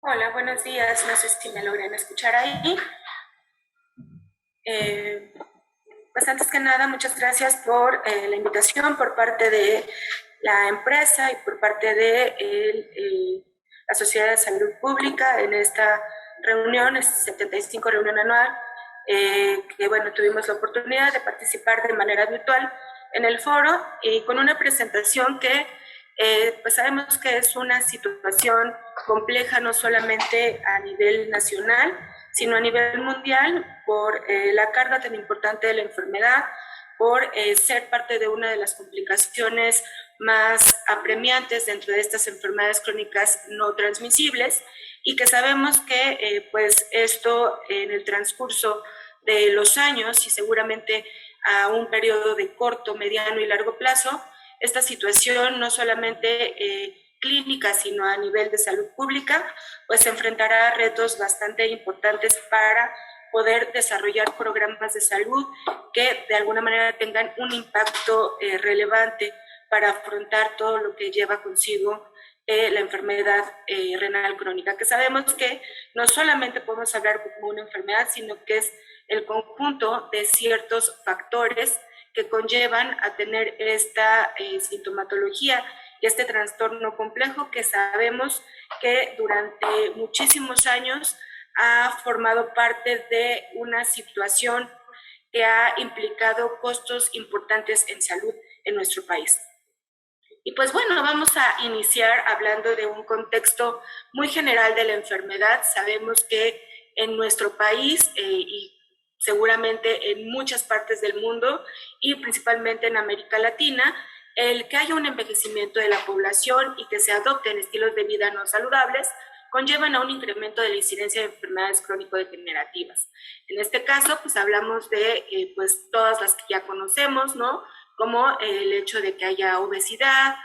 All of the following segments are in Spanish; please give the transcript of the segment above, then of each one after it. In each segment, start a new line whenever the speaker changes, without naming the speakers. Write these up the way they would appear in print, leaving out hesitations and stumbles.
Hola, buenos días. No sé si me logran escuchar ahí. Pues antes que nada, muchas gracias por la invitación por parte de la empresa y por parte de la Sociedad de Salud Pública en esta reunión, esta 75 reunión anual, que bueno, tuvimos la oportunidad de participar de manera virtual en el foro y con una presentación que pues sabemos que es una situación compleja no solamente a nivel nacional, sino a nivel mundial por la carga tan importante de la enfermedad, por ser parte de una de las complicaciones más apremiantes dentro de estas enfermedades crónicas no transmisibles y que sabemos que pues esto en el transcurso de los años y seguramente a un periodo de corto, mediano y largo plazo, esta situación no solamente clínica, sino a nivel de salud pública, pues se enfrentará a retos bastante importantes para poder desarrollar programas de salud que de alguna manera tengan un impacto relevante para afrontar todo lo que lleva consigo la enfermedad renal crónica, que sabemos que no solamente podemos hablar como una enfermedad, sino que es el conjunto de ciertos factores que conllevan a tener esta sintomatología y este trastorno complejo que sabemos que durante muchísimos años ha formado parte de una situación que ha implicado costos importantes en salud en nuestro país. Y pues bueno, vamos a iniciar hablando de un contexto muy general de la enfermedad. Sabemos que en nuestro país y seguramente en muchas partes del mundo y principalmente en América Latina, el que haya un envejecimiento de la población y que se adopten estilos de vida no saludables conllevan a un incremento de la incidencia de enfermedades crónico-degenerativas. En este caso, pues hablamos de pues todas las que ya conocemos, ¿no? Como el hecho de que haya obesidad,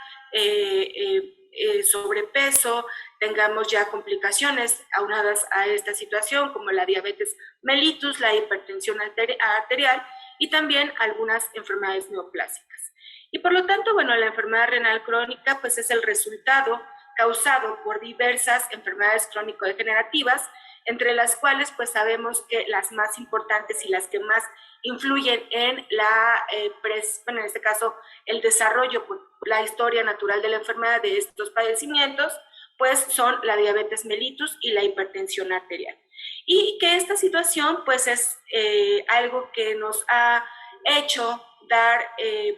sobrepeso, tengamos ya complicaciones aunadas a esta situación como la diabetes mellitus, la hipertensión arterial y también algunas enfermedades neoplásicas. Y por lo tanto, bueno, la enfermedad renal crónica pues es el resultado causado por diversas enfermedades crónico-degenerativas, entre las cuales pues sabemos que las más importantes y las que más influyen en bueno, en este caso, el desarrollo, la historia natural de la enfermedad de estos padecimientos, pues son la diabetes mellitus y la hipertensión arterial. Y que esta situación pues es algo que nos ha hecho dar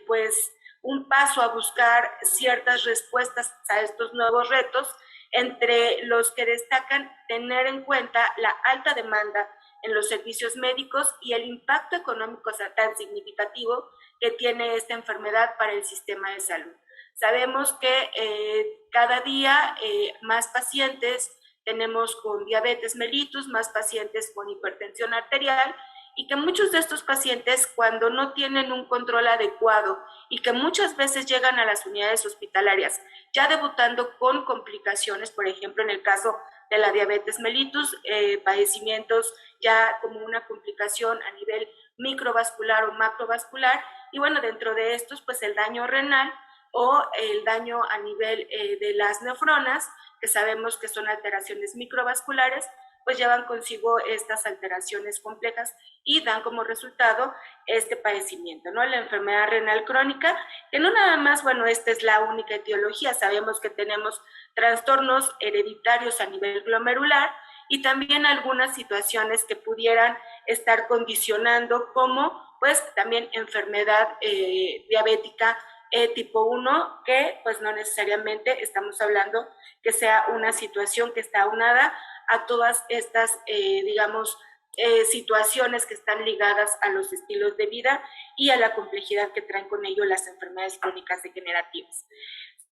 pues un paso a buscar ciertas respuestas a estos nuevos retos, entre los que destacan tener en cuenta la alta demanda en los servicios médicos y el impacto económico tan significativo que tiene esta enfermedad para el sistema de salud. Sabemos que cada día más pacientes tenemos con diabetes mellitus, más pacientes con hipertensión arterial, y que muchos de estos pacientes, cuando no tienen un control adecuado y que muchas veces llegan a las unidades hospitalarias ya debutando con complicaciones, por ejemplo, en el caso de la diabetes mellitus, padecimientos ya como una complicación a nivel microvascular o macrovascular, y bueno, dentro de estos, pues el daño renal o el daño a nivel de las nefronas, que sabemos que son alteraciones microvasculares, pues llevan consigo estas alteraciones complejas y dan como resultado este padecimiento, ¿no? La enfermedad renal crónica, que no nada más, bueno, esta es la única etiología, sabemos que tenemos trastornos hereditarios a nivel glomerular y también algunas situaciones que pudieran estar condicionando como, pues, también enfermedad diabética tipo 1, que pues no necesariamente estamos hablando que sea una situación que está aunada a todas estas, digamos, situaciones que están ligadas a los estilos de vida y a la complejidad que traen con ello las enfermedades crónicas degenerativas.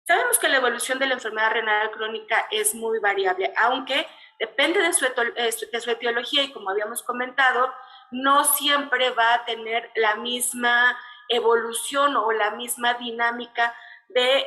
Sabemos que la evolución de la enfermedad renal crónica es muy variable, aunque depende de su etiología y como habíamos comentado, no siempre va a tener la misma evolución o la misma dinámica de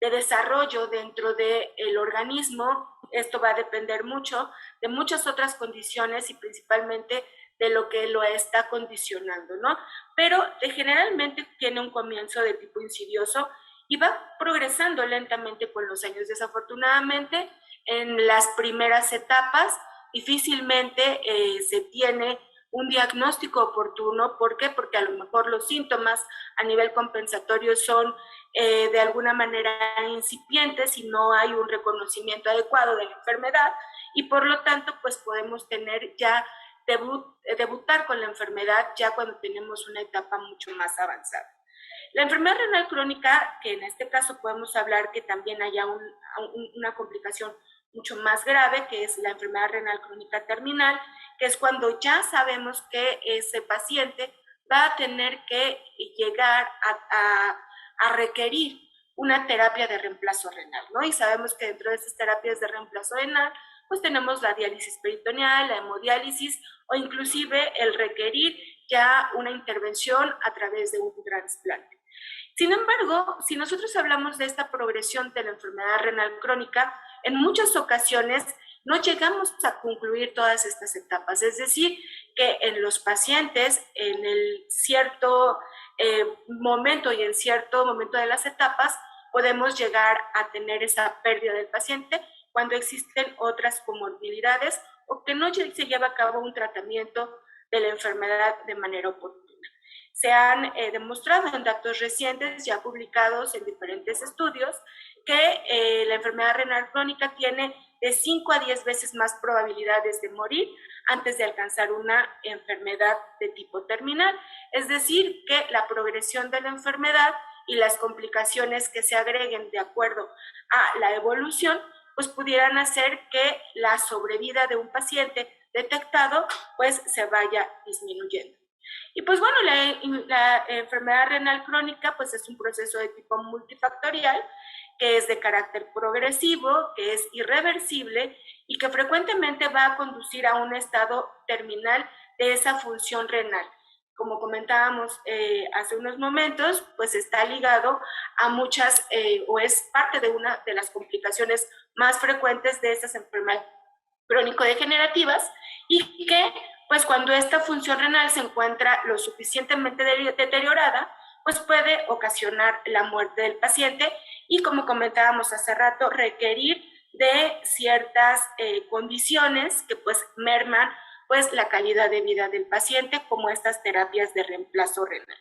de desarrollo dentro del organismo. Esto va a depender mucho de muchas otras condiciones y principalmente de lo que lo está condicionando, ¿no? Pero generalmente tiene un comienzo de tipo insidioso y va progresando lentamente con los años. Desafortunadamente, en las primeras etapas difícilmente se tiene un diagnóstico oportuno. ¿Por qué? Porque a lo mejor los síntomas a nivel compensatorio son de alguna manera incipientes y no hay un reconocimiento adecuado de la enfermedad, y por lo tanto pues podemos tener ya debutar con la enfermedad ya cuando tenemos una etapa mucho más avanzada. La enfermedad renal crónica, que en este caso podemos hablar que también haya una complicación mucho más grave, que es la enfermedad renal crónica terminal, que es cuando ya sabemos que ese paciente va a tener que llegar a requerir una terapia de reemplazo renal, ¿no? Y sabemos que dentro de esas terapias de reemplazo renal, pues tenemos la diálisis peritoneal, la hemodiálisis o inclusive el requerir ya una intervención a través de un trasplante. Sin embargo, si nosotros hablamos de esta progresión de la enfermedad renal crónica, en muchas ocasiones no llegamos a concluir todas estas etapas. Es decir, que en los pacientes, en el cierto momento y en cierto momento de las etapas, podemos llegar a tener esa pérdida del paciente cuando existen otras comorbilidades o que no se lleva a cabo un tratamiento de la enfermedad de manera oportuna. Se han demostrado en datos recientes ya publicados en diferentes estudios que la enfermedad renal crónica tiene de 5 a 10 veces más probabilidades de morir antes de alcanzar una enfermedad de tipo terminal. Es decir, que la progresión de la enfermedad y las complicaciones que se agreguen de acuerdo a la evolución, pues pudieran hacer que la sobrevida de un paciente detectado pues se vaya disminuyendo. Y pues bueno, la enfermedad renal crónica pues es un proceso de tipo multifactorial que es de carácter progresivo, que es irreversible y que frecuentemente va a conducir a un estado terminal de esa función renal. Como comentábamos hace unos momentos, pues está ligado a muchas, o es parte de una de las complicaciones más frecuentes de estas enfermedades crónico-degenerativas, y que pues cuando esta función renal se encuentra lo suficientemente deteriorada, pues puede ocasionar la muerte del paciente y, como comentábamos hace rato, requerir de ciertas condiciones que pues merman pues la calidad de vida del paciente, como estas terapias de reemplazo renal.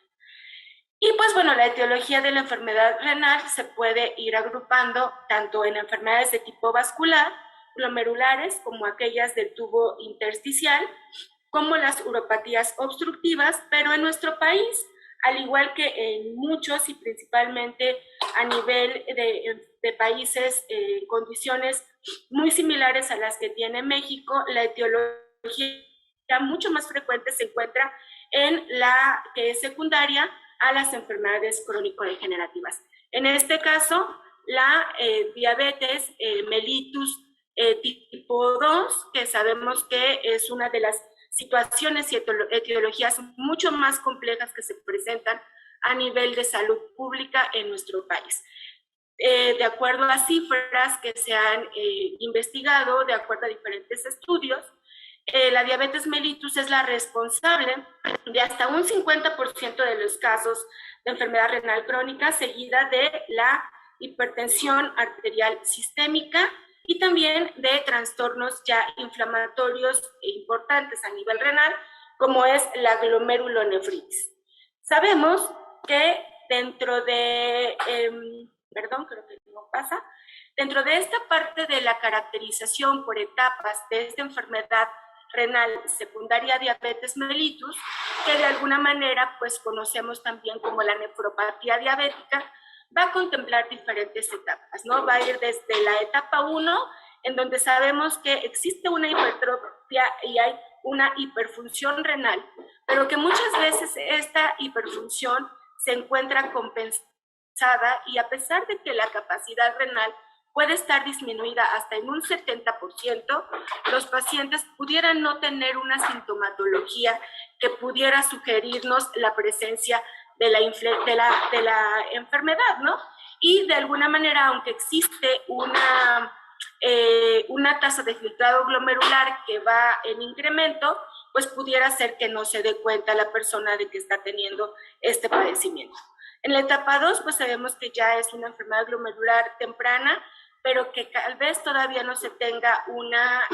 Y pues bueno, la etiología de la enfermedad renal se puede ir agrupando tanto en enfermedades de tipo vascular, glomerulares, como aquellas del tubo intersticial, como las uropatías obstructivas, pero en nuestro país, al igual que en muchos y principalmente a nivel de países en condiciones muy similares a las que tiene México, la etiología mucho más frecuente se encuentra en la que es secundaria a las enfermedades crónico-degenerativas. En este caso, la diabetes mellitus tipo 2, que sabemos que es una de las situaciones y etiologías mucho más complejas que se presentan a nivel de salud pública en nuestro país. De acuerdo a cifras que se han investigado, de acuerdo a diferentes estudios, la diabetes mellitus es la responsable de hasta un 50% de los casos de enfermedad renal crónica, seguida de la hipertensión arterial sistémica y también de trastornos ya inflamatorios e importantes a nivel renal, como es la glomerulonefritis. Sabemos que dentro de, creo que no pasa, dentro de esta parte de la caracterización por etapas de esta enfermedad renal secundaria diabetes mellitus, que de alguna manera pues conocemos también como la nefropatía diabética, va a contemplar diferentes etapas, ¿no? Va a ir desde la etapa 1, en donde sabemos que existe una hipertrofia y hay una hiperfunción renal, pero que muchas veces esta hiperfunción se encuentra compensada, y a pesar de que la capacidad renal puede estar disminuida hasta en un 70%, los pacientes pudieran no tener una sintomatología que pudiera sugerirnos la presencia de la enfermedad, ¿no? y de alguna manera, aunque existe una tasa de filtrado glomerular que va en incremento, pues pudiera ser que no se dé cuenta la persona de que está teniendo este padecimiento. En la etapa 2, pues sabemos que ya es una enfermedad glomerular temprana, pero que tal vez todavía no se tenga una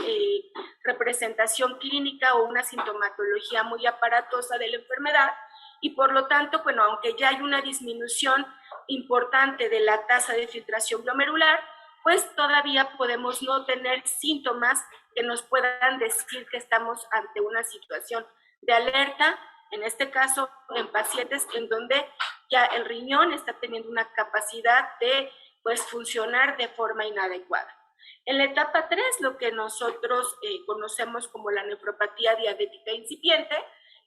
representación clínica o una sintomatología muy aparatosa de la enfermedad, y por lo tanto, bueno, aunque ya hay una disminución importante de la tasa de filtración glomerular, pues todavía podemos no tener síntomas que nos puedan decir que estamos ante una situación de alerta, en este caso en pacientes en donde ya el riñón está teniendo una capacidad de pues funcionar de forma inadecuada. En la etapa 3, lo que nosotros conocemos como la nefropatía diabética incipiente,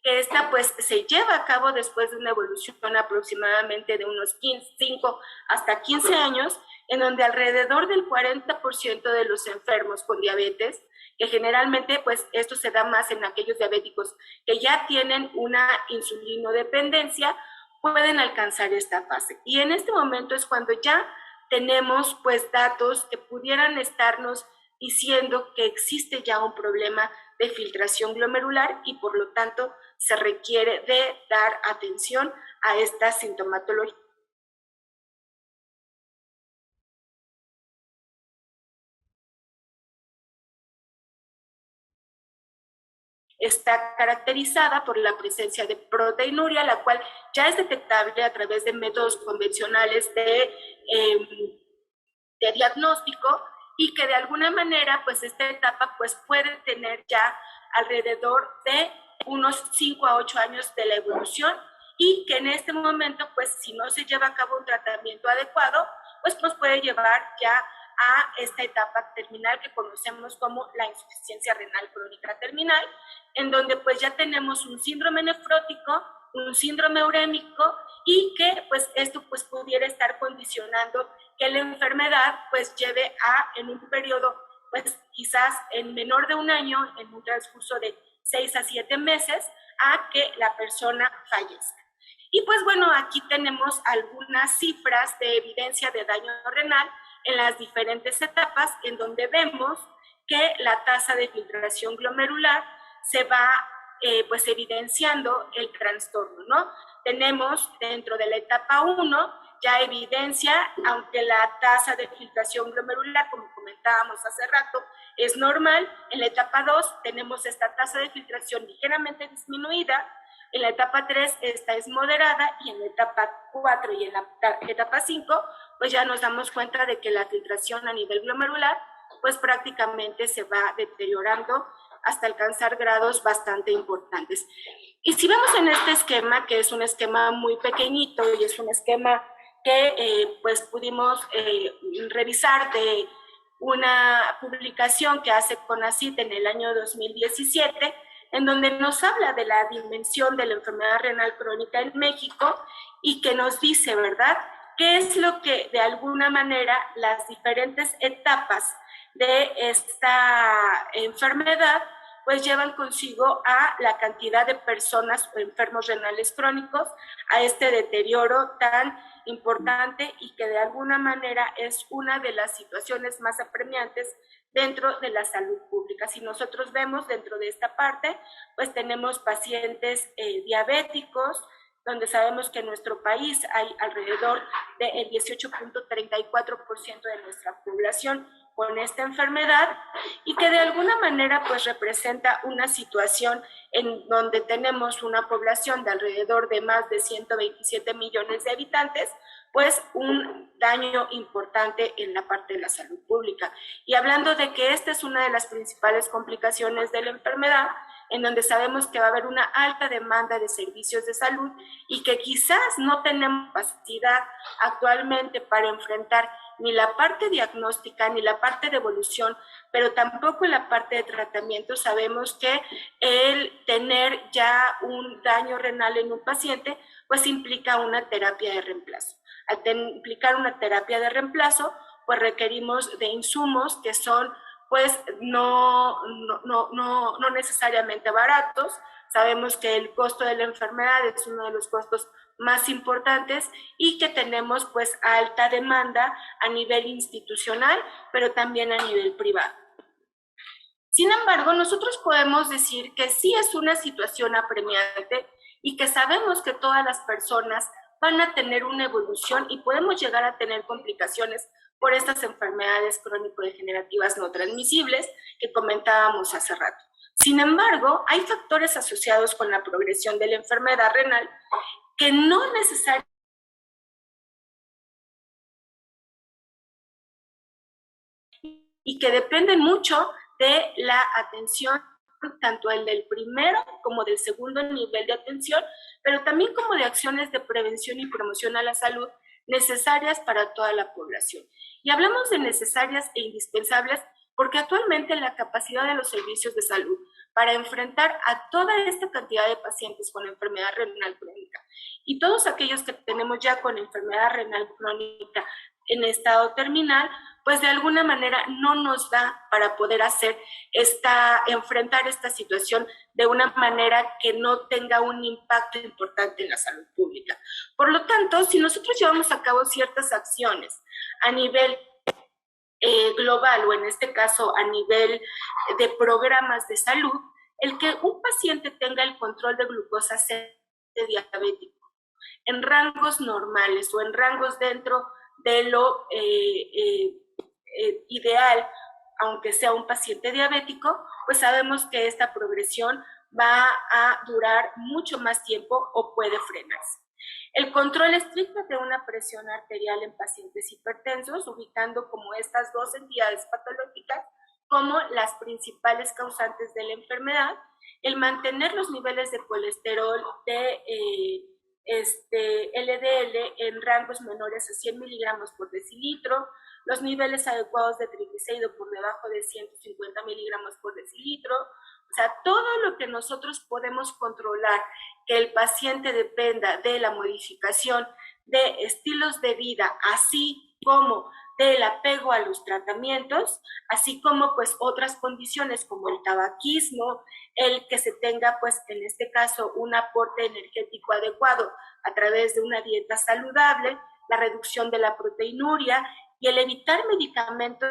que esta pues se lleva a cabo después de una evolución aproximadamente de unos 5 hasta 15 años, en donde alrededor del 40% de los enfermos con diabetes, que generalmente pues esto se da más en aquellos diabéticos que ya tienen una insulinodependencia, pueden alcanzar esta fase. Y en este momento es cuando ya tenemos pues datos que pudieran estarnos diciendo que existe ya un problema de filtración glomerular y por lo tanto se requiere de dar atención a esta sintomatología. Está caracterizada por la presencia de proteinuria, la cual ya es detectable a través de métodos convencionales de diagnóstico, y que de alguna manera pues esta etapa pues puede tener ya alrededor de unos 5 a 8 años de la evolución, y que en este momento pues si no se lleva a cabo un tratamiento adecuado pues nos puede llevar ya a esta etapa terminal que conocemos como la insuficiencia renal crónica terminal, en donde pues ya tenemos un síndrome nefrótico, un síndrome urémico, y que pues esto pues pudiera estar condicionando que la enfermedad pues lleve a, en un periodo pues quizás en menor de un año, en un transcurso de 6 a 7 meses, a que la persona fallezca. Y pues bueno, aquí tenemos algunas cifras de evidencia de daño renal en las diferentes etapas, en donde vemos que la tasa de filtración glomerular se va pues evidenciando el trastorno, ¿no? Tenemos dentro de la etapa 1 ya evidencia, aunque la tasa de filtración glomerular, como comentábamos hace rato, es normal. En la etapa 2 tenemos esta tasa de filtración ligeramente disminuida. En la etapa 3 esta es moderada, y en la etapa 4 y en la etapa 5 pues ya nos damos cuenta de que la filtración a nivel glomerular pues prácticamente se va deteriorando hasta alcanzar grados bastante importantes. Y si vemos en este esquema, que es un esquema muy pequeñito y es un esquema que pues pudimos revisar de una publicación que hace CONACYT en el año 2017, en donde nos habla de la dimensión de la enfermedad renal crónica en México, y que nos dice, ¿verdad?, qué es lo que de alguna manera las diferentes etapas de esta enfermedad pues llevan consigo a la cantidad de personas o enfermos renales crónicos, a este deterioro tan importante, y que de alguna manera es una de las situaciones más apremiantes dentro de la salud pública. Si nosotros vemos dentro de esta parte, pues tenemos pacientes diabéticos, donde sabemos que en nuestro país hay alrededor del 18.34% de nuestra población con esta enfermedad, y que de alguna manera pues representa una situación en donde tenemos una población de alrededor de más de 127 millones de habitantes, pues un daño importante en la parte de la salud pública. Y hablando de que esta es una de las principales complicaciones de la enfermedad, en donde sabemos que va a haber una alta demanda de servicios de salud, y que quizás no tenemos capacidad actualmente para enfrentar ni la parte diagnóstica ni la parte de evolución, pero tampoco en la parte de tratamiento. Sabemos que el tener ya un daño renal en un paciente pues implica una terapia de reemplazo. Al implicar una terapia de reemplazo, pues requerimos de insumos que son pues no necesariamente baratos, Sabemos que el costo de la enfermedad es uno de los costos más importantes y que tenemos pues alta demanda a nivel institucional, pero también a nivel privado. Sin embargo, nosotros podemos decir que sí es una situación apremiante y que sabemos que todas las personas van a tener una evolución y podemos llegar a tener complicaciones por estas enfermedades crónico-degenerativas no transmisibles que comentábamos hace rato. Sin embargo, hay factores asociados con la progresión de la enfermedad renal que no necesariamente y que dependen mucho de la atención, tanto el del primero como del segundo nivel de atención, pero también como de acciones de prevención y promoción a la salud necesarias para toda la población. Y hablamos de necesarias e indispensables porque actualmente la capacidad de los servicios de salud para enfrentar a toda esta cantidad de pacientes con enfermedad renal crónica y todos aquellos que tenemos ya con enfermedad renal crónica en estado terminal, pues de alguna manera no nos da para poder enfrentar esta situación de una manera que no tenga un impacto importante en la salud pública. Por lo tanto, si nosotros llevamos a cabo ciertas acciones a nivel global o en este caso a nivel de programas de salud, el que un paciente tenga el control de glucosa diabético en rangos normales o en rangos dentro de lo ideal, aunque sea un paciente diabético, pues sabemos que esta progresión va a durar mucho más tiempo o puede frenarse. El control estricto de una presión arterial en pacientes hipertensos, ubicando como estas dos entidades patológicas como las principales causantes de la enfermedad, el mantener los niveles de colesterol de LDL en rangos menores a 100 miligramos por decilitro, los niveles adecuados de triglicérido por debajo de 150 miligramos por decilitro, o sea, todo lo que nosotros podemos controlar, que el paciente dependa de la modificación de estilos de vida, así como del apego a los tratamientos, así como pues otras condiciones como el tabaquismo, el que se tenga pues en este caso un aporte energético adecuado a través de una dieta saludable, la reducción de la proteinuria y el evitar medicamentos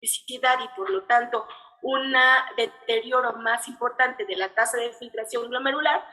y por lo tanto un deterioro más importante de la tasa de filtración glomerular,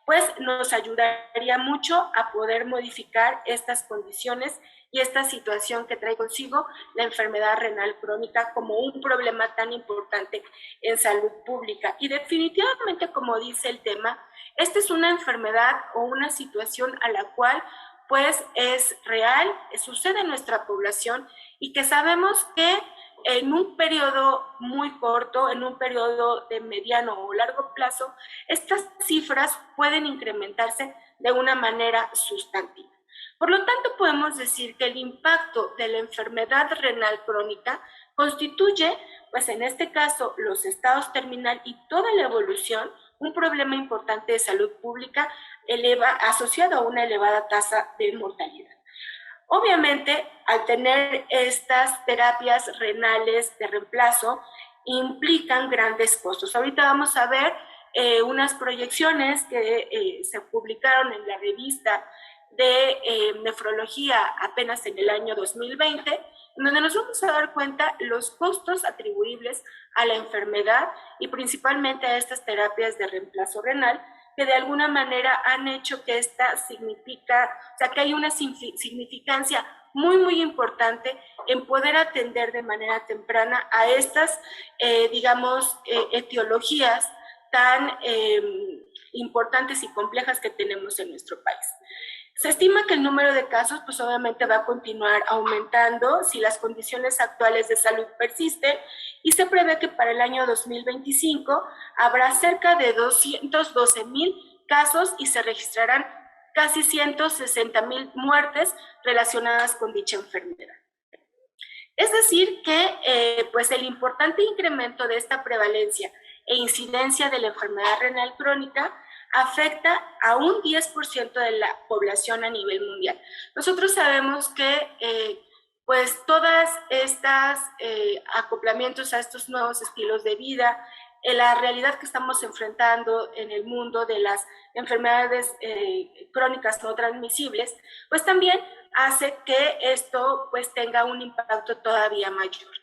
pues nos ayudaría mucho a poder modificar estas condiciones y esta situación que trae consigo la enfermedad renal crónica como un problema tan importante en salud pública. Y definitivamente, como dice el tema, esta es una enfermedad o una situación a la cual pues es real, sucede en nuestra población y que sabemos que en un periodo muy corto, en un periodo de mediano o largo plazo, estas cifras pueden incrementarse de una manera sustantiva. Por lo tanto, podemos decir que el impacto de la enfermedad renal crónica constituye, pues en este caso, los estados terminal y toda la evolución, un problema importante de salud pública asociado a una elevada tasa de mortalidad. Obviamente, al tener estas terapias renales de reemplazo, implican grandes costos. Ahorita vamos a ver unas proyecciones que se publicaron en la revista de nefrología apenas en el año 2020, en donde nos vamos a dar cuenta los costos atribuibles a la enfermedad y principalmente a estas terapias de reemplazo renal, que de alguna manera han hecho que que hay una significancia muy, muy importante en poder atender de manera temprana a estas, etiologías tan importantes y complejas que tenemos en nuestro país. Se estima que el número de casos, pues obviamente va a continuar aumentando si las condiciones actuales de salud persisten y se prevé que para el año 2025 habrá cerca de 212,000 casos y se registrarán casi 160,000 muertes relacionadas con dicha enfermedad. Es decir que pues el importante incremento de esta prevalencia e incidencia de la enfermedad renal crónica afecta a un 10% de la población a nivel mundial. Nosotros sabemos que pues todas estas acoplamientos a estos nuevos estilos de vida, en la realidad que estamos enfrentando en el mundo de las enfermedades crónicas no transmisibles, pues también hace que esto pues tenga un impacto todavía mayor.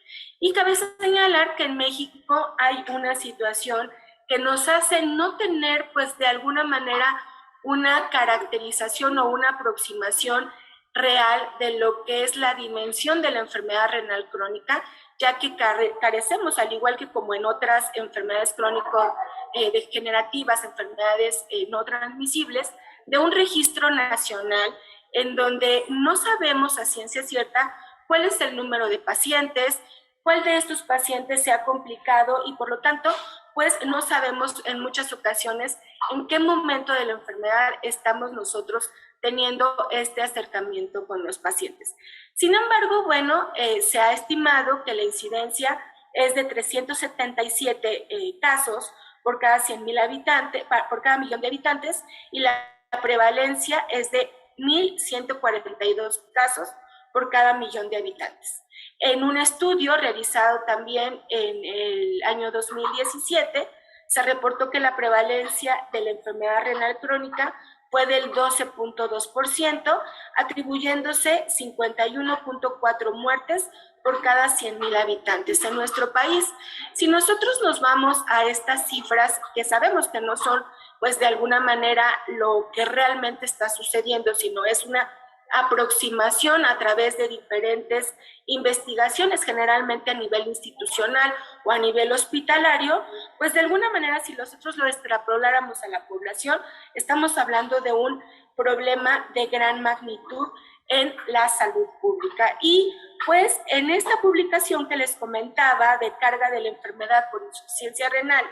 Y cabe señalar que en México hay una situación que nos hace no tener pues de alguna manera una caracterización o una aproximación real de lo que es la dimensión de la enfermedad renal crónica, ya que carecemos, al igual que como en otras enfermedades crónico-degenerativas, enfermedades no transmisibles, de un registro nacional en donde no sabemos a ciencia cierta cuál es el número de pacientes, cuál de estos pacientes se ha complicado y por lo tanto, pues no sabemos en muchas ocasiones en qué momento de la enfermedad estamos nosotros teniendo este acercamiento con los pacientes. Sin embargo, bueno, se ha estimado que la incidencia es de 377 casos por cada 100,000 habitantes, por cada millón de habitantes, y la prevalencia es de 1,142 casos por cada millón de habitantes. En un estudio realizado también en el año 2017, se reportó que la prevalencia de la enfermedad renal crónica fue del 12.2%, atribuyéndose 51.4 muertes por cada 100,000 habitantes en nuestro país. Si nosotros nos vamos a estas cifras, que sabemos que no son, pues de alguna manera, lo que realmente está sucediendo, sino es una aproximación a través de diferentes investigaciones, generalmente a nivel institucional o a nivel hospitalario, pues de alguna manera si nosotros lo extrapoláramos a la población, estamos hablando de un problema de gran magnitud en la salud pública. Y pues en esta publicación que les comentaba de carga de la enfermedad por insuficiencia renal,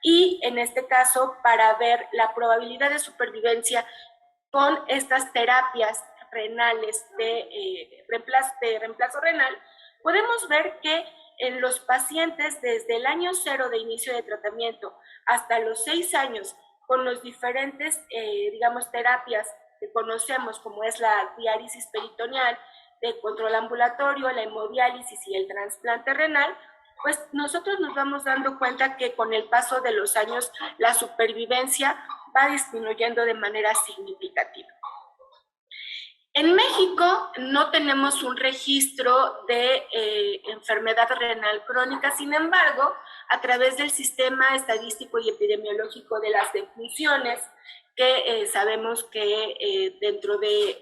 y en este caso para ver la probabilidad de supervivencia con estas terapias renales de reemplazo renal, podemos ver que en los pacientes desde el año 0 de inicio de tratamiento hasta los 6 años, con los diferentes, digamos, terapias que conocemos, como es la diálisis peritoneal, de control ambulatorio, la hemodiálisis y el trasplante renal, pues nosotros nos vamos dando cuenta que con el paso de los años la supervivencia va disminuyendo de manera significativa. En México no tenemos un registro de enfermedad renal crónica, sin embargo, a través del Sistema Estadístico y Epidemiológico de las Defunciones, que sabemos que dentro de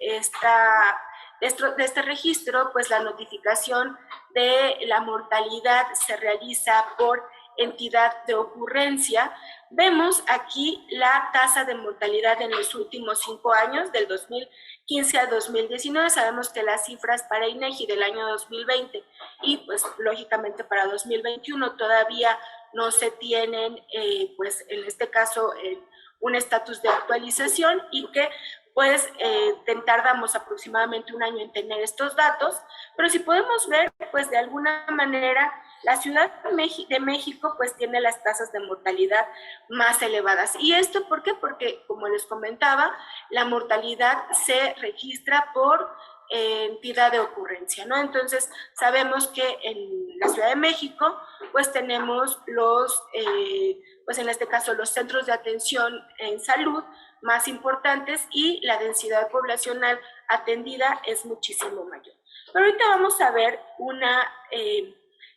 este registro, pues la notificación de la mortalidad se realiza por entidad de ocurrencia. Vemos aquí la tasa de mortalidad en los últimos 5 años, del 2015 a 2019. Sabemos que las cifras para INEGI del año 2020 y pues lógicamente para 2021 todavía no se tienen, pues en este caso, un estatus de actualización, y que pues tardamos aproximadamente un año en tener estos datos, pero si podemos ver, pues de alguna manera la Ciudad de México pues tiene las tasas de mortalidad más elevadas. ¿Y esto por qué? Porque, como les comentaba, la mortalidad se registra por entidad de ocurrencia, ¿no? Entonces, sabemos que en la Ciudad de México pues tenemos pues en este caso los centros de atención en salud más importantes y la densidad poblacional atendida es muchísimo mayor. Pero ahorita vamos a ver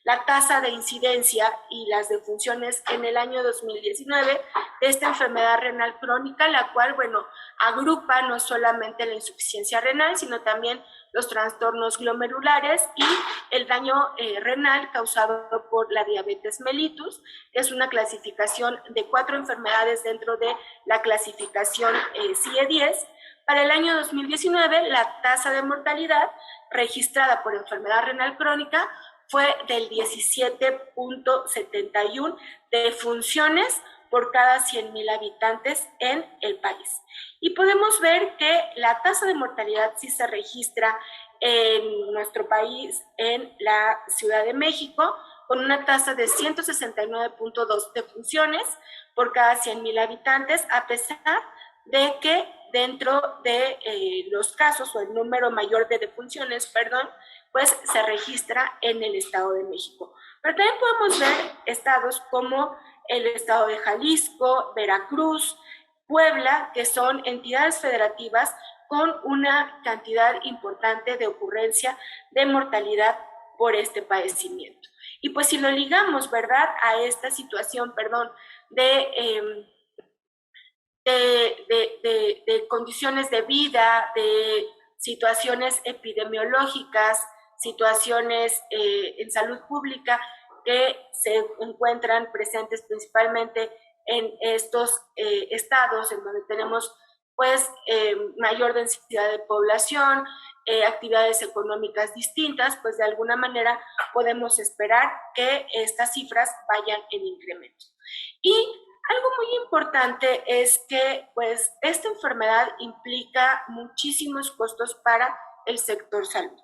la tasa de incidencia y las defunciones en el año 2019 de esta enfermedad renal crónica, la cual, bueno, agrupa no solamente la insuficiencia renal, sino también los trastornos glomerulares y el daño renal causado por la diabetes mellitus, que es una clasificación de 4 enfermedades dentro de la clasificación CIE-10. Para el año 2019, la tasa de mortalidad registrada por enfermedad renal crónica fue del 17.71 defunciones por cada 100,000 habitantes en el país. Y podemos ver que la tasa de mortalidad sí se registra en nuestro país, en la Ciudad de México, con una tasa de 169.2 defunciones por cada 100,000 habitantes, a pesar de que dentro de los casos, o el número mayor de defunciones, perdón, pues se registra en el Estado de México. Pero también podemos ver estados como el Estado de Jalisco, Veracruz, Puebla, que son entidades federativas con una cantidad importante de ocurrencia de mortalidad por este padecimiento. Y pues si lo ligamos, ¿verdad?, a esta situación, perdón, de condiciones de vida, de situaciones epidemiológicas, situaciones en salud pública que se encuentran presentes principalmente en estos estados en donde tenemos pues mayor densidad de población, actividades económicas distintas, pues de alguna manera podemos esperar que estas cifras vayan en incremento. Y algo muy importante es que pues esta enfermedad implica muchísimos costos para el sector salud.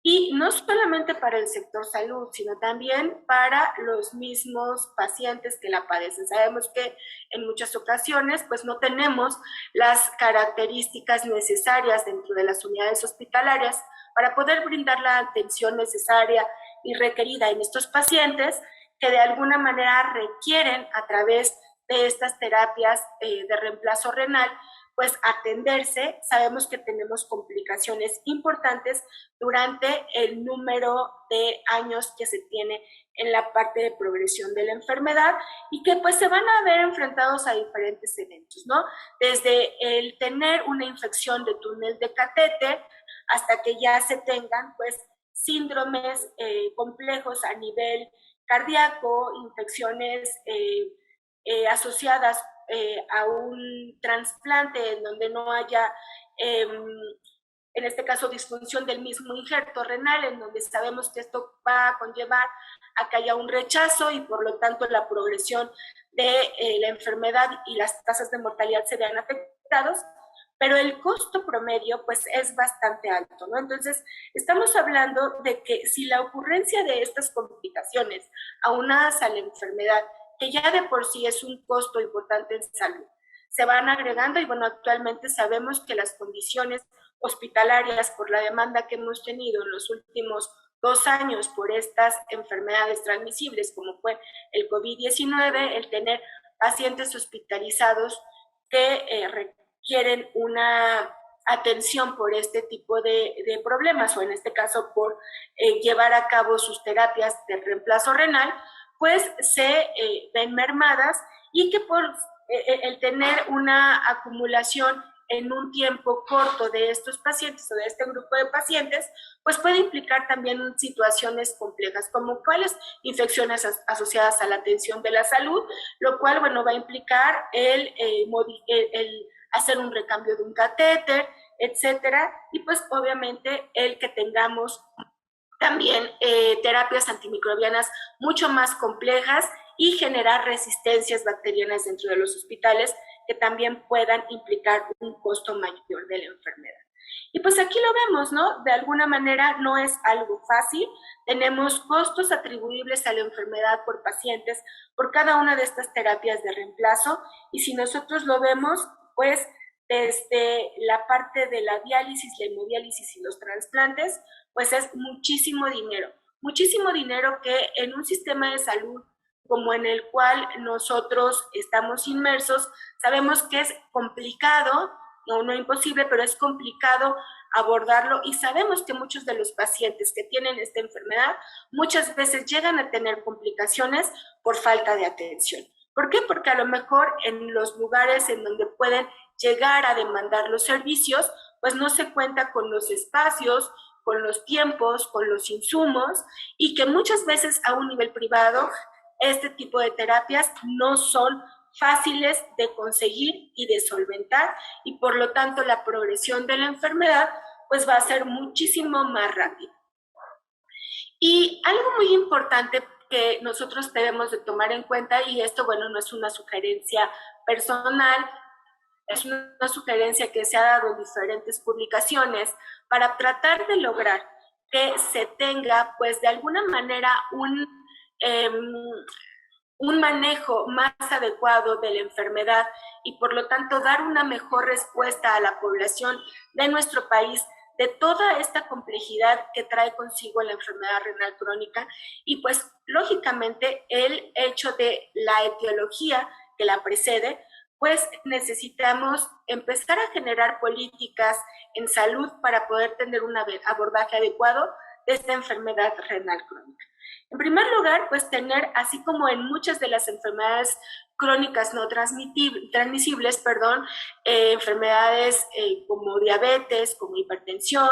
Y no solamente para el sector salud, sino también para los mismos pacientes que la padecen. Sabemos que en muchas ocasiones pues no tenemos las características necesarias dentro de las unidades hospitalarias para poder brindar la atención necesaria y requerida en estos pacientes que de alguna manera requieren a través de estas terapias de reemplazo renal pues atenderse. Sabemos que tenemos complicaciones importantes durante el número de años que se tiene en la parte de progresión de la enfermedad y que pues se van a ver enfrentados a diferentes eventos, ¿no? Desde el tener una infección de túnel de catéter hasta que ya se tengan pues síndromes complejos a nivel cardíaco, infecciones asociadas a un trasplante en donde no haya, en este caso, disfunción del mismo injerto renal, en donde sabemos que esto va a conllevar a que haya un rechazo y por lo tanto la progresión de la enfermedad y las tasas de mortalidad se vean afectados, pero el costo promedio pues es bastante alto, ¿no? Entonces, estamos hablando de que si la ocurrencia de estas complicaciones aunadas a la enfermedad, que ya de por sí es un costo importante en salud, se van agregando y bueno, actualmente sabemos que las condiciones hospitalarias por la demanda que hemos tenido en los últimos 2 años por estas enfermedades transmisibles como fue el COVID-19, el tener pacientes hospitalizados que requieren una atención por este tipo de problemas o en este caso por llevar a cabo sus terapias de reemplazo renal, pues se ven mermadas y que por el tener una acumulación en un tiempo corto de estos pacientes o de este grupo de pacientes, pues puede implicar también situaciones complejas, como cuáles infecciones asociadas a la atención de la salud, lo cual, bueno, va a implicar el hacer un recambio de un catéter, etcétera, y pues obviamente el que tengamos también terapias antimicrobianas mucho más complejas y generar resistencias bacterianas dentro de los hospitales que también puedan implicar un costo mayor de la enfermedad. Y pues aquí lo vemos, ¿no? De alguna manera no es algo fácil. Tenemos costos atribuibles a la enfermedad por pacientes por cada una de estas terapias de reemplazo y si nosotros lo vemos, pues desde la parte de la diálisis, la hemodiálisis y los trasplantes, pues es muchísimo dinero que en un sistema de salud como en el cual nosotros estamos inmersos, sabemos que es complicado, no imposible, pero es complicado abordarlo y sabemos que muchos de los pacientes que tienen esta enfermedad muchas veces llegan a tener complicaciones por falta de atención. ¿Por qué? Porque a lo mejor en los lugares en donde pueden llegar a demandar los servicios, pues no se cuenta con los espacios, con los tiempos, con los insumos y que muchas veces a un nivel privado este tipo de terapias no son fáciles de conseguir y de solventar y por lo tanto la progresión de la enfermedad pues va a ser muchísimo más rápida. Y algo muy importante que nosotros debemos de tomar en cuenta, y esto bueno no es una sugerencia personal, es una sugerencia que se ha dado en diferentes publicaciones para tratar de lograr que se tenga pues de alguna manera un manejo más adecuado de la enfermedad y por lo tanto dar una mejor respuesta a la población de nuestro país de toda esta complejidad que trae consigo la enfermedad renal crónica y pues lógicamente el hecho de la etiología que la precede, pues necesitamos empezar a generar políticas en salud para poder tener un abordaje adecuado de esta enfermedad renal crónica. En primer lugar, pues tener, así como en muchas de las enfermedades crónicas no transmisibles, enfermedades como diabetes, como hipertensión,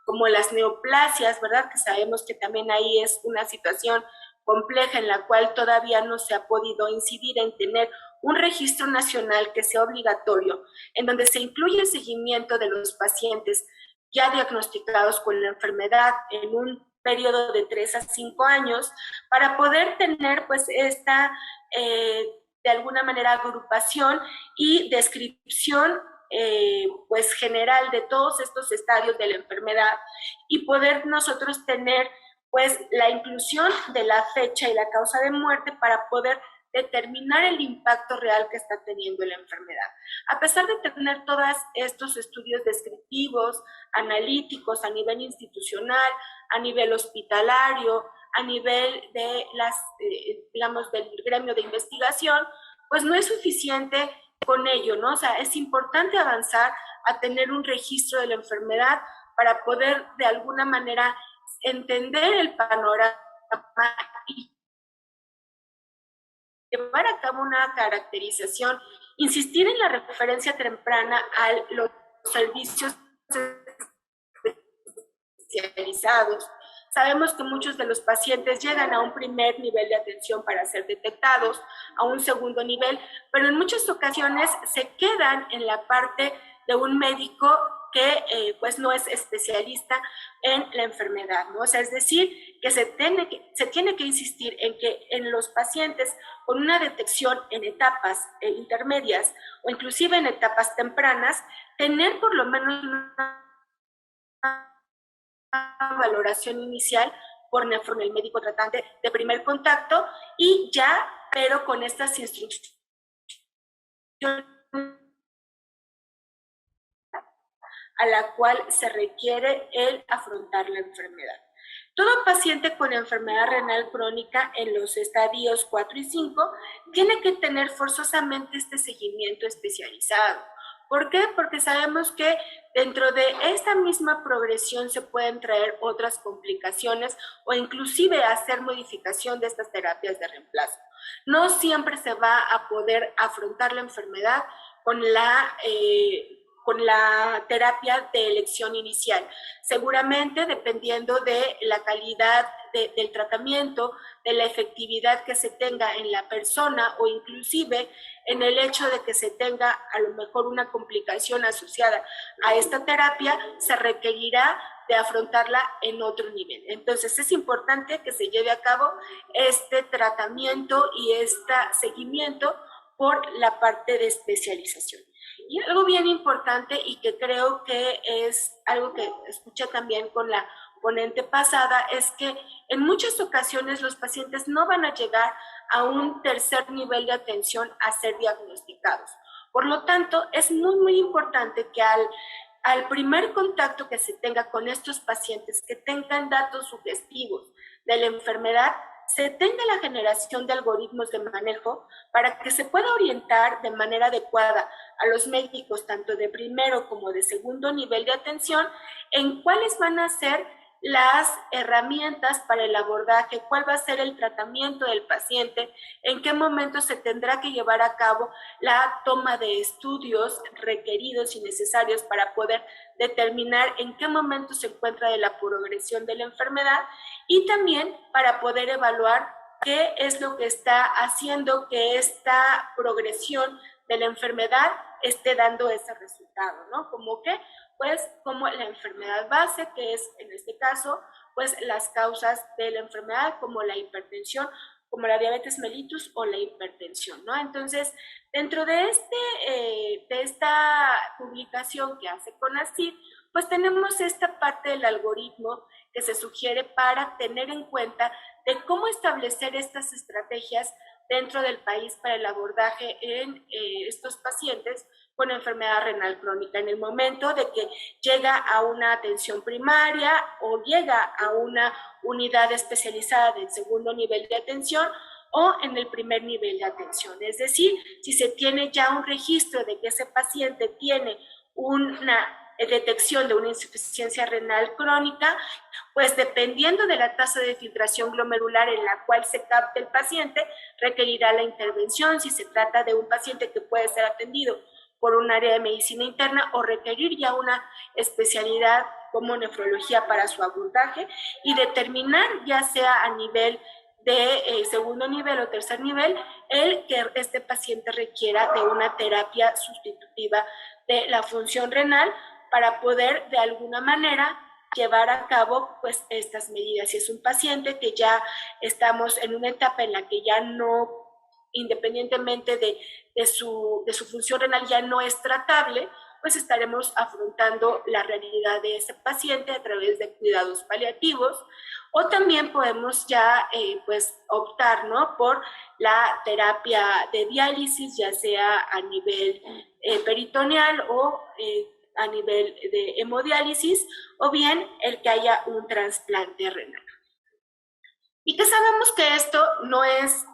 como las neoplasias, ¿verdad? Que sabemos que también ahí es una situación compleja en la cual todavía no se ha podido incidir en tener un registro nacional que sea obligatorio, en donde se incluye el seguimiento de los pacientes ya diagnosticados con la enfermedad en un periodo de 3 a 5 años, para poder tener pues esta, de alguna manera, agrupación y descripción pues general de todos estos estadios de la enfermedad y poder nosotros tener pues la inclusión de la fecha y la causa de muerte para poder determinar el impacto real que está teniendo la enfermedad. A pesar de tener todos estos estudios descriptivos, analíticos a nivel institucional, a nivel hospitalario, a nivel de las, digamos, del gremio de investigación, pues no es suficiente con ello, ¿no? O sea, es importante avanzar a tener un registro de la enfermedad para poder de alguna manera entender el panorama y llevar a cabo una caracterización, insistir en la referencia temprana a los servicios especializados. Sabemos que muchos de los pacientes llegan a un primer nivel de atención para ser detectados, a un segundo nivel, pero en muchas ocasiones se quedan en la parte de un médico que pues no es especialista en la enfermedad, ¿no? O sea, es decir, que se tiene que insistir en que en los pacientes con una detección en etapas intermedias o inclusive en etapas tempranas, tener por lo menos una valoración inicial por el médico tratante de primer contacto y ya, pero con estas instrucciones a la cual se requiere el afrontar la enfermedad. Todo paciente con enfermedad renal crónica en los estadios 4 y 5 tiene que tener forzosamente este seguimiento especializado. ¿Por qué? Porque sabemos que dentro de esta misma progresión se pueden traer otras complicaciones o inclusive hacer modificación de estas terapias de reemplazo. No siempre se va a poder afrontar la enfermedad con la terapia de elección inicial. Seguramente, dependiendo de la calidad del tratamiento, de la efectividad que se tenga en la persona o inclusive en el hecho de que se tenga a lo mejor una complicación asociada a esta terapia, se requerirá de afrontarla en otro nivel. Entonces es importante que se lleve a cabo este tratamiento y este seguimiento por la parte de especialización. Y algo bien importante y que creo que es algo que escuché también con la ponente pasada es que en muchas ocasiones los pacientes no van a llegar a un tercer nivel de atención a ser diagnosticados. Por lo tanto, es muy importante que al primer contacto que se tenga con estos pacientes, que tengan datos sugestivos de la enfermedad, se tenga la generación de algoritmos de manejo para que se pueda orientar de manera adecuada a los médicos, tanto de primero como de segundo nivel de atención, en cuáles van a ser las herramientas para el abordaje, cuál va a ser el tratamiento del paciente, en qué momento se tendrá que llevar a cabo la toma de estudios requeridos y necesarios para poder determinar en qué momento se encuentra de la progresión de la enfermedad y también para poder evaluar qué es lo que está haciendo que esta progresión de la enfermedad esté dando ese resultado, ¿no? Como que, pues, como la enfermedad base, que es, en este caso, pues, las causas de la enfermedad, como la hipertensión, como la diabetes mellitus o la hipertensión, ¿no? Entonces, dentro de esta publicación que hace CONACYT, pues tenemos esta parte del algoritmo que se sugiere para tener en cuenta de cómo establecer estas estrategias dentro del país para el abordaje en estos pacientes con enfermedad renal crónica. En el momento de que llega a una atención primaria o llega a una unidad especializada del segundo nivel de atención o en el primer nivel de atención. Es decir, si se tiene ya un registro de que ese paciente tiene una detección de una insuficiencia renal crónica, pues dependiendo de la tasa de filtración glomerular en la cual se capte el paciente, requerirá la intervención si se trata de un paciente que puede ser atendido por un área de medicina interna o requerir ya una especialidad como nefrología para su abordaje y determinar ya sea a nivel de segundo nivel o tercer nivel el que este paciente requiera de una terapia sustitutiva de la función renal para poder de alguna manera llevar a cabo pues estas medidas. Si es un paciente que ya estamos en una etapa en la que ya no, independientemente de su función renal, ya no es tratable, pues estaremos afrontando la realidad de ese paciente a través de cuidados paliativos, o también podemos ya pues optar, ¿no?, por la terapia de diálisis, ya sea a nivel peritoneal o a nivel de hemodiálisis, o bien el que haya un trasplante renal. Y que sabemos que esto no es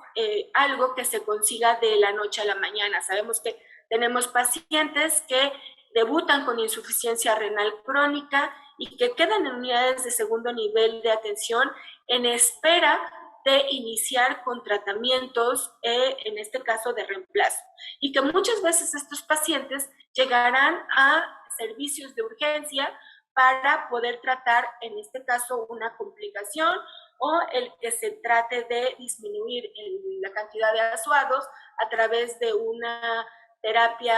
algo que se consiga de la noche a la mañana. Sabemos que tenemos pacientes que debutan con insuficiencia renal crónica y que quedan en unidades de segundo nivel de atención en espera de iniciar con tratamientos, en este caso de reemplazo. Y que muchas veces estos pacientes llegarán a servicios de urgencia para poder tratar, en este caso, una complicación o el que se trate de disminuir la cantidad de asuados a través de una terapia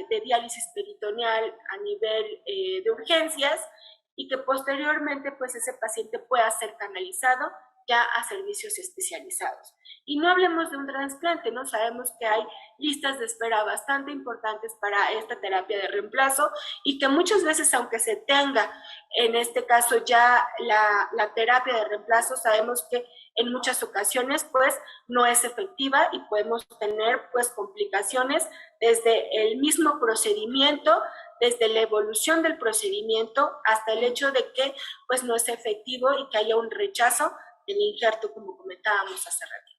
de diálisis peritoneal a nivel de urgencias y que posteriormente pues ese paciente pueda ser canalizado ya a servicios especializados. Y no hablemos de un trasplante, ¿no? Sabemos que hay listas de espera bastante importantes para esta terapia de reemplazo y que muchas veces, aunque se tenga en este caso ya la terapia de reemplazo, sabemos que en muchas ocasiones pues no es efectiva y podemos tener pues complicaciones desde el mismo procedimiento, desde la evolución del procedimiento hasta el hecho de que pues no es efectivo y que haya un rechazo del injerto, como comentábamos hace rato.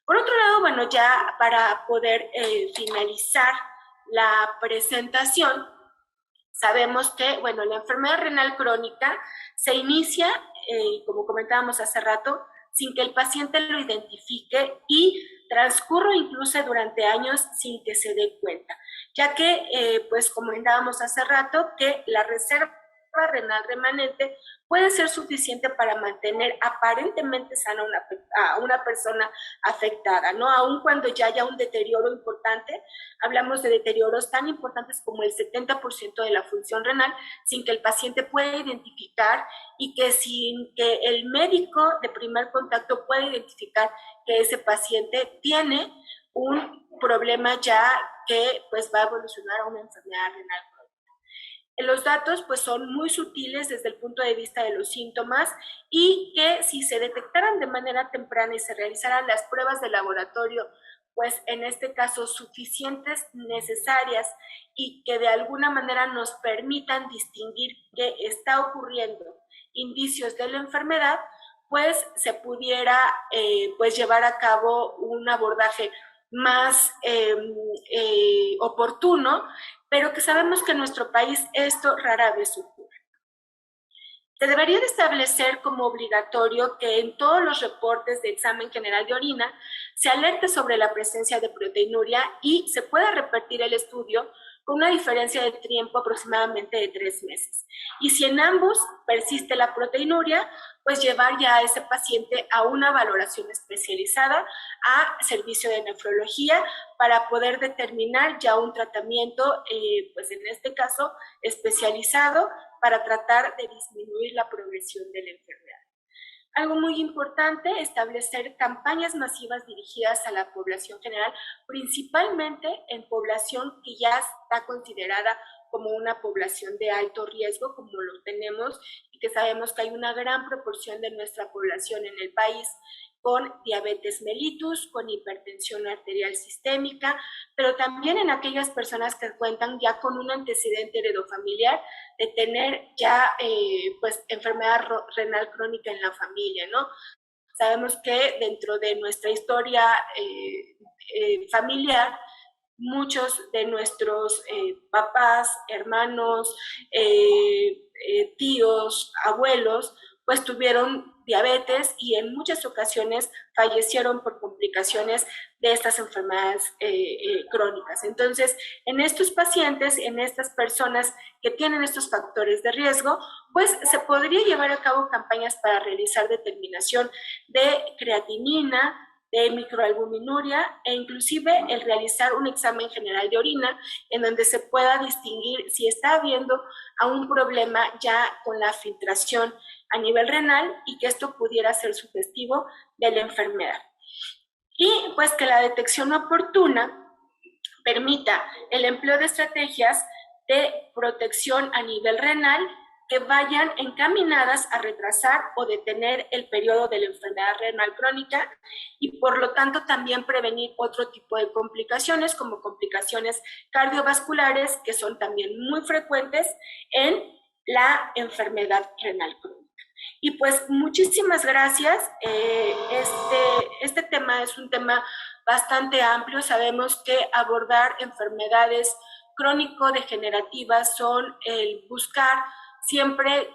Por otro lado, bueno, ya para poder finalizar la presentación, sabemos que, bueno, la enfermedad renal crónica se inicia, como comentábamos hace rato, sin que el paciente lo identifique y transcurre incluso durante años sin que se dé cuenta, ya que, pues comentábamos hace rato, que la reserva renal remanente puede ser suficiente para mantener aparentemente sana a una persona afectada, ¿no? Aun cuando ya haya un deterioro importante, hablamos de deterioros tan importantes como el 70% de la función renal, sin que el paciente pueda identificar y que sin que el médico de primer contacto pueda identificar que ese paciente tiene un problema ya que pues va a evolucionar a una enfermedad renal. Los datos pues son muy sutiles desde el punto de vista de los síntomas y que si se detectaran de manera temprana y se realizaran las pruebas de laboratorio, pues en este caso suficientes, necesarias y que de alguna manera nos permitan distinguir qué está ocurriendo, indicios de la enfermedad, pues se pudiera pues llevar a cabo un abordaje más oportuno, pero que sabemos que en nuestro país esto rara vez ocurre. Se debería de establecer como obligatorio que en todos los reportes de examen general de orina se alerte sobre la presencia de proteinuria y se pueda repetir el estudio con una diferencia de tiempo aproximadamente de 3 meses. Y si en ambos persiste la proteinuria, pues llevar ya a ese paciente a una valoración especializada a servicio de nefrología para poder determinar ya un tratamiento, pues en este caso especializado para tratar de disminuir la progresión de la enfermedad. Algo muy importante, establecer campañas masivas dirigidas a la población general, principalmente en población que ya está considerada como una población de alto riesgo, como lo tenemos, y que sabemos que hay una gran proporción de nuestra población en el país con diabetes mellitus, con hipertensión arterial sistémica, pero también en aquellas personas que cuentan ya con un antecedente heredofamiliar de tener ya pues enfermedad renal crónica en la familia, ¿no? Sabemos que dentro de nuestra historia familiar, muchos de nuestros papás, hermanos, tíos, abuelos, pues tuvieron diabetes y en muchas ocasiones fallecieron por complicaciones de estas enfermedades crónicas. Entonces, en estos pacientes, en estas personas que tienen estos factores de riesgo, pues se podría llevar a cabo campañas para realizar determinación de creatinina, de microalbuminuria e inclusive el realizar un examen general de orina en donde se pueda distinguir si está habiendo un problema ya con la filtración a nivel renal y que esto pudiera ser sugestivo de la enfermedad. Y pues que la detección oportuna permita el empleo de estrategias de protección a nivel renal que vayan encaminadas a retrasar o detener el periodo de la enfermedad renal crónica y por lo tanto también prevenir otro tipo de complicaciones como complicaciones cardiovasculares que son también muy frecuentes en la enfermedad renal crónica. Y pues muchísimas gracias. Este tema es un tema bastante amplio. Sabemos que abordar enfermedades crónico-degenerativas son el buscar siempre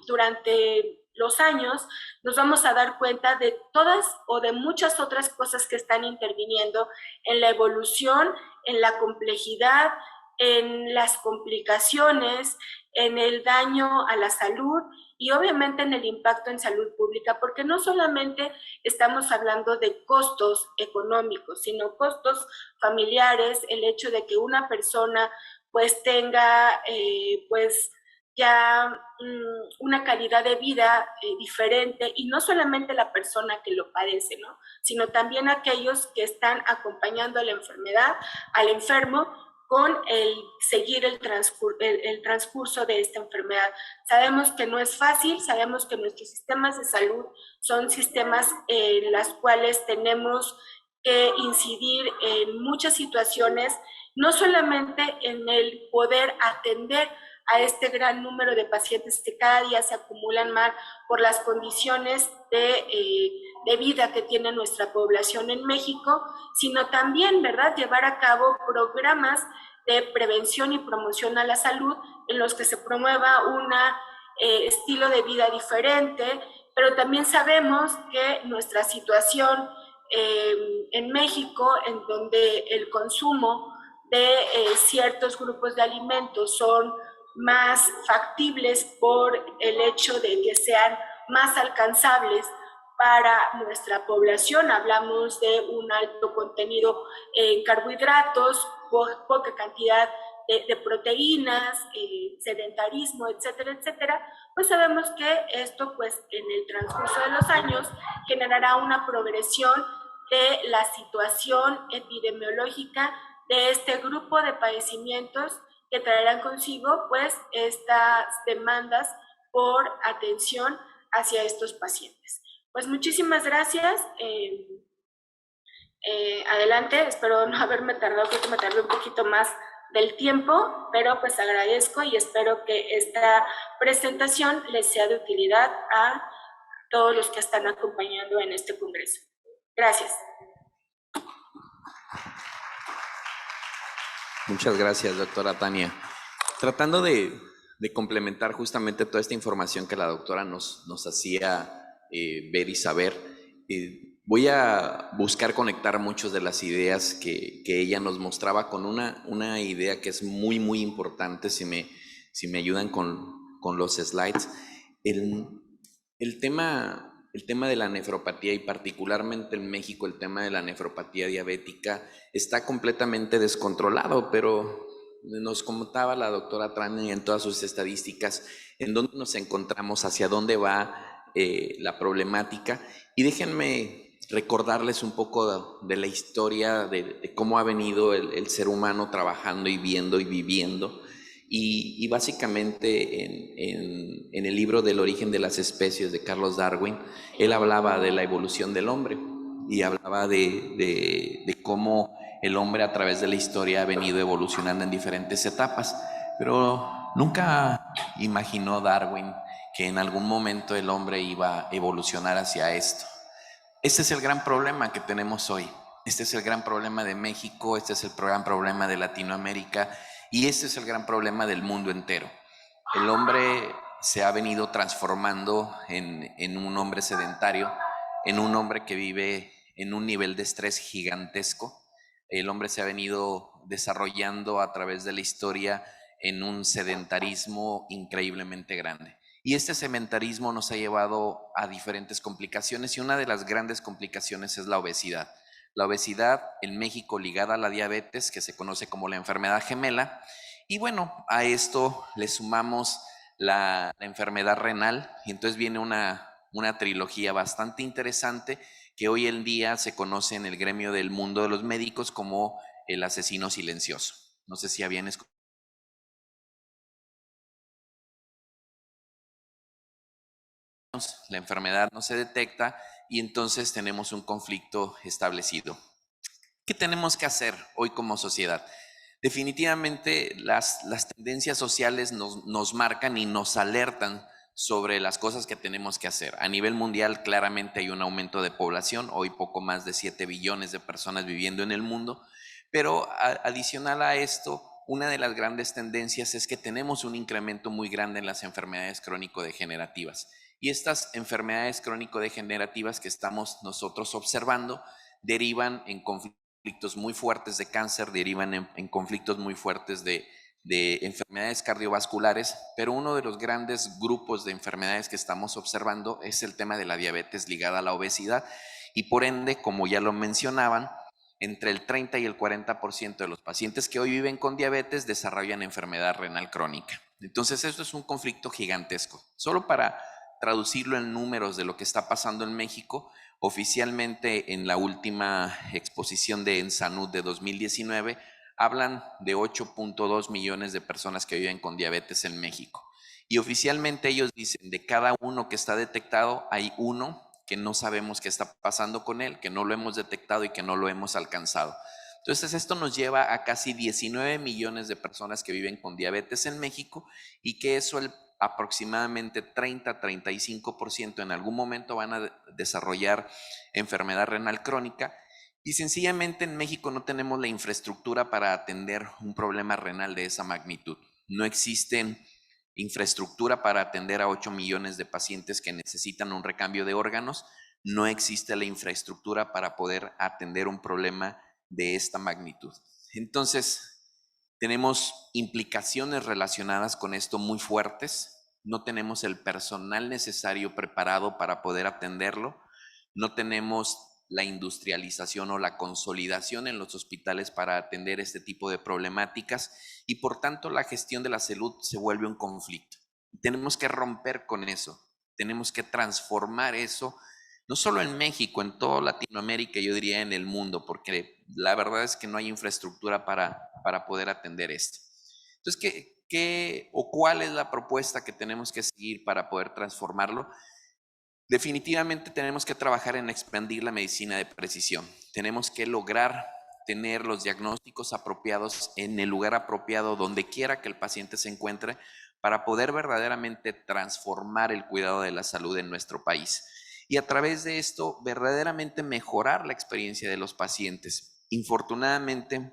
durante los años nos vamos a dar cuenta de todas o de muchas otras cosas que están interviniendo en la evolución, en la complejidad, en las complicaciones, en el daño a la salud y obviamente en el impacto en salud pública, porque no solamente estamos hablando de costos económicos, sino costos familiares, el hecho de que una persona pues tenga pues ya una calidad de vida diferente y no solamente la persona que lo padece, ¿no? Sino también aquellos que están acompañando a la enfermedad, al enfermo, con el seguir el transcurso de esta enfermedad. Sabemos que no es fácil, sabemos que nuestros sistemas de salud son sistemas en las cuales tenemos que incidir en muchas situaciones, no solamente en el poder atender a este gran número de pacientes que cada día se acumulan más por las condiciones de vida que tiene nuestra población en México, sino también, ¿verdad?, llevar a cabo programas de prevención y promoción a la salud en los que se promueva un estilo de vida diferente, pero también sabemos que nuestra situación en México, en donde el consumo de ciertos grupos de alimentos son más factibles por el hecho de que sean más alcanzables para nuestra población. Hablamos de un alto contenido en carbohidratos, poca cantidad de proteínas, sedentarismo, etcétera, etcétera, pues sabemos que esto pues en el transcurso de los años generará una progresión de la situación epidemiológica de este grupo de padecimientos que traerán consigo pues estas demandas por atención hacia estos pacientes. Pues muchísimas gracias. Adelante, espero no haberme tardado, creo que me tardé un poquito más del tiempo, pero pues agradezco y espero que esta presentación les sea de utilidad a todos los que están acompañando en este congreso. Gracias.
Muchas gracias, doctora Tania. Tratando de complementar justamente toda esta información que la doctora nos hacía ver y saber, voy a buscar conectar muchas de las ideas que ella nos mostraba con una idea que es muy, muy importante, si me ayudan con los slides. El tema de la nefropatía y particularmente en México el tema de la nefropatía diabética está completamente descontrolado, pero nos contaba la doctora Tania en todas sus estadísticas en dónde nos encontramos, hacia dónde va la problemática. Y déjenme recordarles un poco de la historia de cómo ha venido el ser humano trabajando y viendo y viviendo. Y básicamente en el libro del origen de las especies de Carlos Darwin, él hablaba de la evolución del hombre y hablaba de cómo el hombre a través de la historia ha venido evolucionando en diferentes etapas. Pero nunca imaginó Darwin que en algún momento el hombre iba a evolucionar hacia esto. Este es el gran problema que tenemos hoy. Este es el gran problema de México, este es el gran problema de Latinoamérica y este es el gran problema del mundo entero. El hombre se ha venido transformando en un hombre sedentario, en un hombre que vive en un nivel de estrés gigantesco. El hombre se ha venido desarrollando a través de la historia en un sedentarismo increíblemente grande. Y este sedentarismo nos ha llevado a diferentes complicaciones y una de las grandes complicaciones es la obesidad. La obesidad en México ligada a la diabetes, que se conoce como la enfermedad gemela. Y bueno, a esto le sumamos la enfermedad renal y entonces viene una trilogía bastante interesante que hoy en día se conoce en el gremio del mundo de los médicos como el asesino silencioso. No sé si habían escuchado. La enfermedad no se detecta y entonces tenemos un conflicto establecido. ¿Qué tenemos que hacer hoy como sociedad? Definitivamente las tendencias sociales nos marcan y nos alertan sobre las cosas que tenemos que hacer. A nivel mundial claramente hay un aumento de población, hoy poco más de 7 billones de personas viviendo en el mundo, pero adicional a esto, una de las grandes tendencias es que tenemos un incremento muy grande en las enfermedades crónico-degenerativas. Y estas enfermedades crónico-degenerativas que estamos nosotros observando derivan en conflictos muy fuertes de cáncer, derivan en conflictos muy fuertes de enfermedades cardiovasculares, pero uno de los grandes grupos de enfermedades que estamos observando es el tema de la diabetes ligada a la obesidad y por ende, como ya lo mencionaban, entre el 30 y el 40% de los pacientes que hoy viven con diabetes desarrollan enfermedad renal crónica. Entonces, esto es un conflicto gigantesco. Solo para traducirlo en números de lo que está pasando en México, oficialmente en la última exposición de ENSANUD de 2019, hablan de 8.2 millones de personas que viven con diabetes en México. Y oficialmente ellos dicen, de cada uno que está detectado, hay uno que no sabemos qué está pasando con él, que no lo hemos detectado y que no lo hemos alcanzado. Entonces esto nos lleva a casi 19 millones de personas que viven con diabetes en México y que eso aproximadamente 30-35% en algún momento van a desarrollar enfermedad renal crónica y sencillamente en México no tenemos la infraestructura para atender un problema renal de esa magnitud. No existen infraestructura para atender a 8 millones de pacientes que necesitan un recambio de órganos, no existe la infraestructura para poder atender un problema de esta magnitud. Entonces, tenemos implicaciones relacionadas con esto muy fuertes, no tenemos el personal necesario preparado para poder atenderlo, no tenemos la industrialización o la consolidación en los hospitales para atender este tipo de problemáticas y por tanto la gestión de la salud se vuelve un conflicto. Tenemos que romper con eso, tenemos que transformar eso, no solo en México, en toda Latinoamérica, yo diría en el mundo, porque la verdad es que no hay infraestructura para poder atender esto. Entonces, ¿qué o cuál es la propuesta que tenemos que seguir para poder transformarlo? Definitivamente tenemos que trabajar en expandir la medicina de precisión. Tenemos que lograr tener los diagnósticos apropiados en el lugar apropiado, donde quiera que el paciente se encuentre, para poder verdaderamente transformar el cuidado de la salud en nuestro país. Y a través de esto, verdaderamente mejorar la experiencia de los pacientes. Infortunadamente,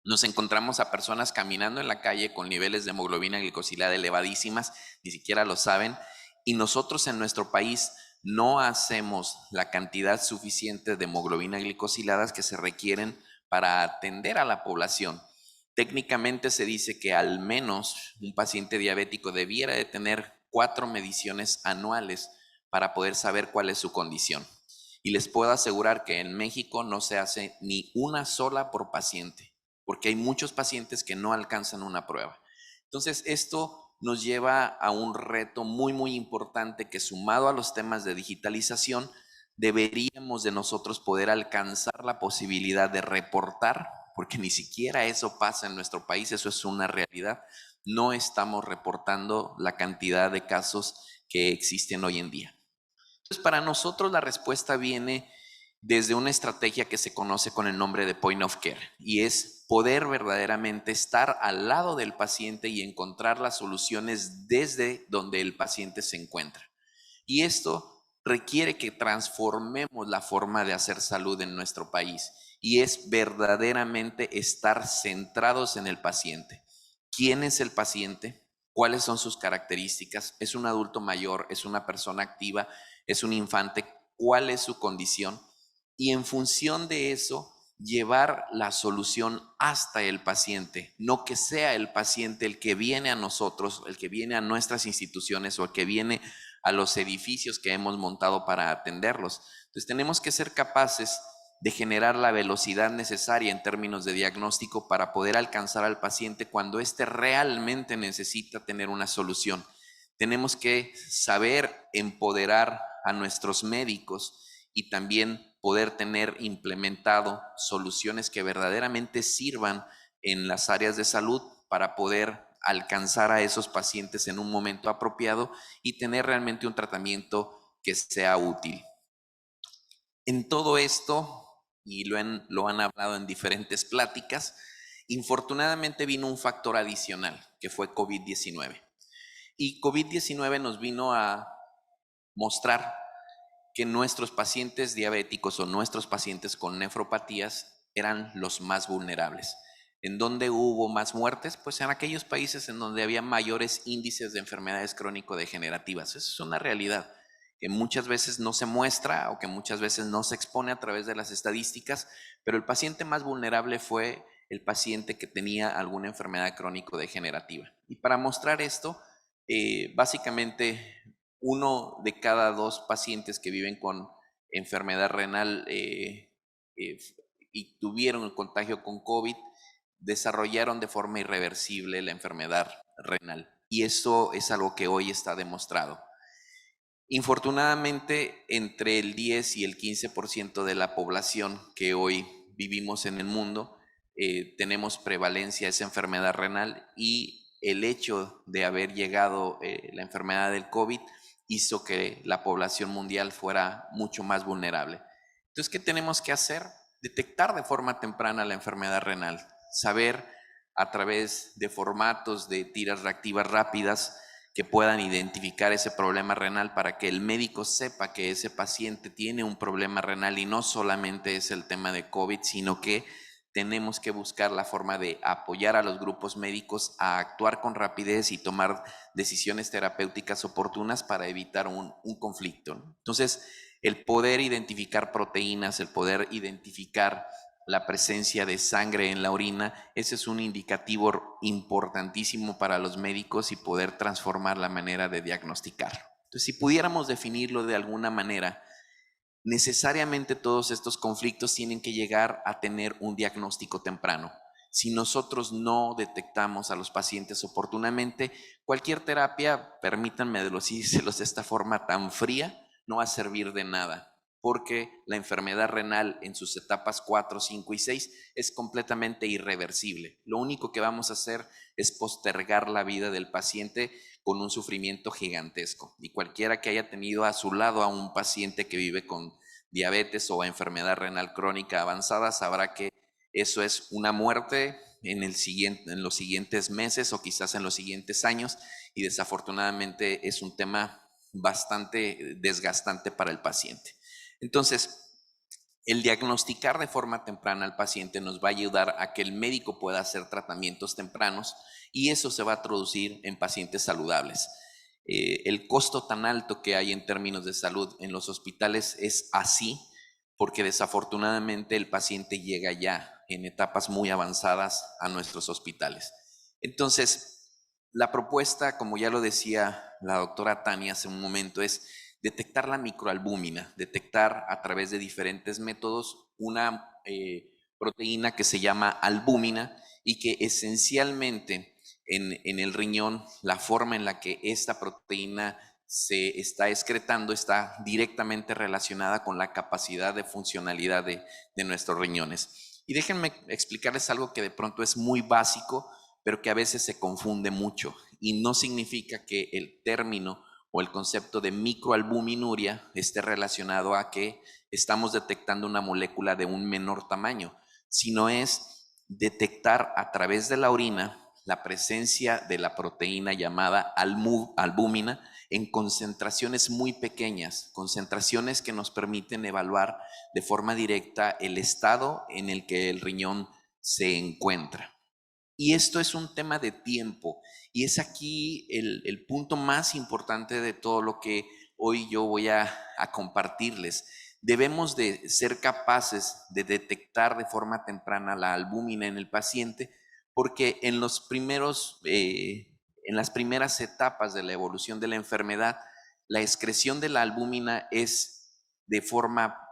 nos encontramos a personas caminando en la calle con niveles de hemoglobina glicosilada elevadísimas, ni siquiera lo saben, y nosotros en nuestro país no hacemos la cantidad suficiente de hemoglobina glicosiladas que se requieren para atender a la población. Técnicamente se dice que al menos un paciente diabético debiera de tener 4 mediciones anuales para poder saber cuál es su condición. Y les puedo asegurar que en México no se hace ni una sola por paciente, porque hay muchos pacientes que no alcanzan una prueba. Entonces, esto nos lleva a un reto muy, muy importante que sumado a los temas de digitalización, deberíamos de nosotros poder alcanzar la posibilidad de reportar, porque ni siquiera eso pasa en nuestro país, eso es una realidad, no estamos reportando la cantidad de casos que existen hoy en día. Entonces, para nosotros la respuesta viene desde una estrategia que se conoce con el nombre de Point of Care, y es poder verdaderamente estar al lado del paciente y encontrar las soluciones desde donde el paciente se encuentra. Y esto requiere que transformemos la forma de hacer salud en nuestro país, y es verdaderamente estar centrados en el paciente. ¿Quién es el paciente? ¿Cuáles son sus características? ¿Es un adulto mayor? ¿Es una persona activa? ¿Es un infante? ¿Cuál es su condición? Y en función de eso, llevar la solución hasta el paciente, no que sea el paciente el que viene a nosotros, el que viene a nuestras instituciones o el que viene a los edificios que hemos montado para atenderlos. Entonces tenemos que ser capaces de generar la velocidad necesaria en términos de diagnóstico para poder alcanzar al paciente cuando éste realmente necesita tener una solución. Tenemos que saber empoderar a nuestros médicos y también poder tener implementado soluciones que verdaderamente sirvan en las áreas de salud para poder alcanzar a esos pacientes en un momento apropiado y tener realmente un tratamiento que sea útil. En todo esto, y lo han hablado en diferentes pláticas, infortunadamente vino un factor adicional, que fue COVID-19. Y COVID-19 nos vino a mostrar que nuestros pacientes diabéticos o nuestros pacientes con nefropatías eran los más vulnerables. ¿En dónde hubo más muertes? Pues en aquellos países en donde había mayores índices de enfermedades crónico-degenerativas. Eso es una realidad que muchas veces no se muestra o que muchas veces no se expone a través de las estadísticas, pero el paciente más vulnerable fue el paciente que tenía alguna enfermedad crónico-degenerativa. Y para mostrar esto, básicamente 1 de cada 2 pacientes que viven con enfermedad renal y tuvieron el contagio con COVID, desarrollaron de forma irreversible la enfermedad renal. Y eso es algo que hoy está demostrado. Infortunadamente, entre el 10 y el 15% de la población que hoy vivimos en el mundo, tenemos prevalencia de esa enfermedad renal, y el hecho de haber llegado la enfermedad del COVID hizo que la población mundial fuera mucho más vulnerable. Entonces, ¿qué tenemos que hacer? Detectar de forma temprana la enfermedad renal, saber a través de formatos de tiras reactivas rápidas que puedan identificar ese problema renal para que el médico sepa que ese paciente tiene un problema renal y no solamente es el tema de COVID, sino que tenemos que buscar la forma de apoyar a los grupos médicos a actuar con rapidez y tomar decisiones terapéuticas oportunas para evitar un conflicto. Entonces, el poder identificar proteínas, el poder identificar la presencia de sangre en la orina, ese es un indicativo importantísimo para los médicos y poder transformar la manera de diagnosticarlo. Entonces, si pudiéramos definirlo de alguna manera, necesariamente todos estos conflictos tienen que llegar a tener un diagnóstico temprano. Si nosotros no detectamos a los pacientes oportunamente, cualquier terapia, permítanme decírselos de esta forma tan fría, no va a servir de nada, porque la enfermedad renal en sus etapas 4, 5 y 6 es completamente irreversible. Lo único que vamos a hacer es postergar la vida del paciente con un sufrimiento gigantesco. Y cualquiera que haya tenido a su lado a un paciente que vive con diabetes o enfermedad renal crónica avanzada sabrá que eso es una muerte en los siguientes meses o quizás en los siguientes años, y desafortunadamente es un tema bastante desgastante para el paciente. Entonces, el diagnosticar de forma temprana al paciente nos va a ayudar a que el médico pueda hacer tratamientos tempranos, y eso se va a traducir en pacientes saludables. El costo tan alto que hay en términos de salud en los hospitales es así porque desafortunadamente el paciente llega ya en etapas muy avanzadas a nuestros hospitales. Entonces, la propuesta, como ya lo decía la doctora Tania hace un momento, es detectar la microalbúmina, detectar a través de diferentes métodos una proteína que se llama albúmina, y que esencialmente en el riñón, la forma en la que esta proteína se está excretando está directamente relacionada con la capacidad de funcionalidad de nuestros riñones. Y déjenme explicarles algo que de pronto es muy básico, pero que a veces se confunde mucho y no significa que el término o el concepto de microalbuminuria esté relacionado a que estamos detectando una molécula de un menor tamaño, sino es detectar a través de la orina la presencia de la proteína llamada albúmina en concentraciones muy pequeñas, concentraciones que nos permiten evaluar de forma directa el estado en el que el riñón se encuentra. Y esto es un tema de tiempo y es aquí el punto más importante de todo lo que hoy yo voy a compartirles. Debemos de ser capaces de detectar de forma temprana la albúmina en el paciente porque en las primeras etapas de la evolución de la enfermedad, la excreción de la albúmina es de forma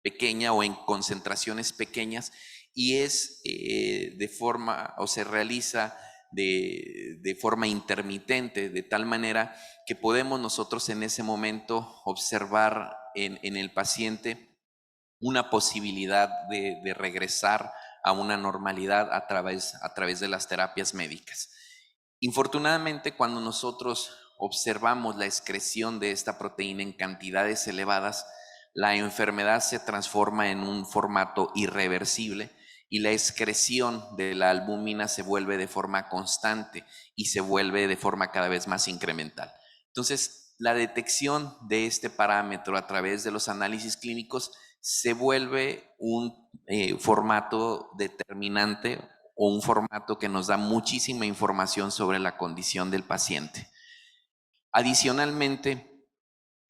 pequeña o en concentraciones pequeñas y es de forma o se realiza de forma intermitente, de tal manera que podemos nosotros en ese momento observar en el paciente una posibilidad de regresar a una normalidad a través de las terapias médicas. Infortunadamente, cuando nosotros observamos la excreción de esta proteína en cantidades elevadas, la enfermedad se transforma en un formato irreversible y la excreción de la albúmina se vuelve de forma constante y se vuelve de forma cada vez más incremental. Entonces, la detección de este parámetro a través de los análisis clínicos se vuelve un formato determinante o un formato que nos da muchísima información sobre la condición del paciente. Adicionalmente,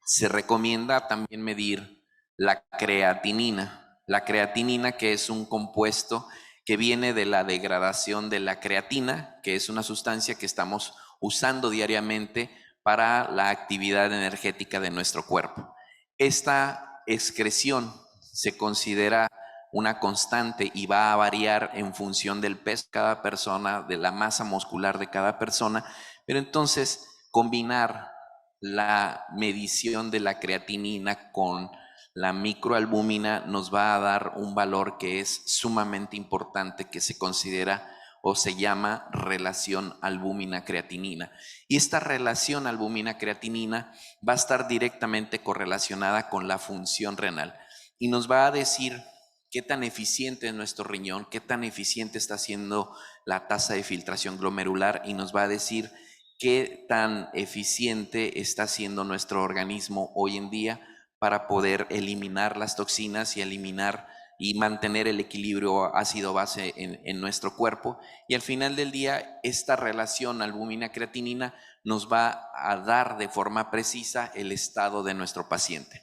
se recomienda también medir la creatinina. La creatinina, que es un compuesto que viene de la degradación de la creatina, que es una sustancia que estamos usando diariamente para la actividad energética de nuestro cuerpo. Esta excreción se considera una constante y va a variar en función del peso de cada persona, de la masa muscular de cada persona, pero entonces combinar la medición de la creatinina con la microalbúmina nos va a dar un valor que es sumamente importante, que se considera o se llama relación albúmina-creatinina. Y esta relación albúmina-creatinina va a estar directamente correlacionada con la función renal y nos va a decir qué tan eficiente es nuestro riñón, qué tan eficiente está siendo la tasa de filtración glomerular y nos va a decir qué tan eficiente está siendo nuestro organismo hoy en día para poder eliminar las toxinas y eliminar y mantener el equilibrio ácido-base en nuestro cuerpo. Y al final del día, esta relación albúmina-creatinina nos va a dar de forma precisa el estado de nuestro paciente.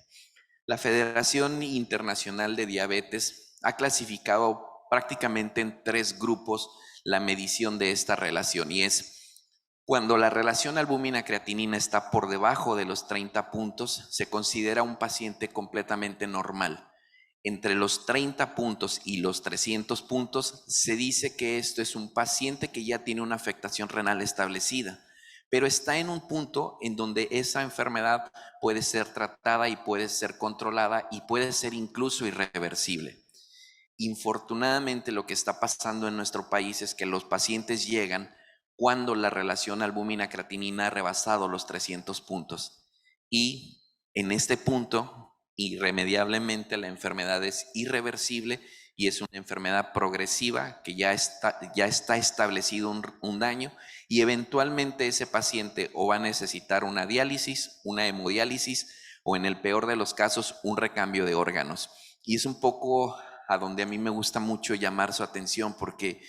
La Federación Internacional de Diabetes ha clasificado prácticamente en 3 grupos la medición de esta relación y es cuando la relación albúmina-creatinina está por debajo de los 30 puntos, se considera un paciente completamente normal. Entre los 30 puntos y los 300 puntos, se dice que esto es un paciente que ya tiene una afectación renal establecida, pero está en un punto en donde esa enfermedad puede ser tratada y puede ser controlada y puede ser incluso irreversible. Infortunadamente, lo que está pasando en nuestro país es que los pacientes llegan cuando la relación albúmina-creatinina ha rebasado los 300 puntos. Y en este punto, irremediablemente, la enfermedad es irreversible y es una enfermedad progresiva que ya está establecido un daño y eventualmente ese paciente o va a necesitar una diálisis, una hemodiálisis o en el peor de los casos un recambio de órganos. Y es un poco a donde a mí me gusta mucho llamar su atención porque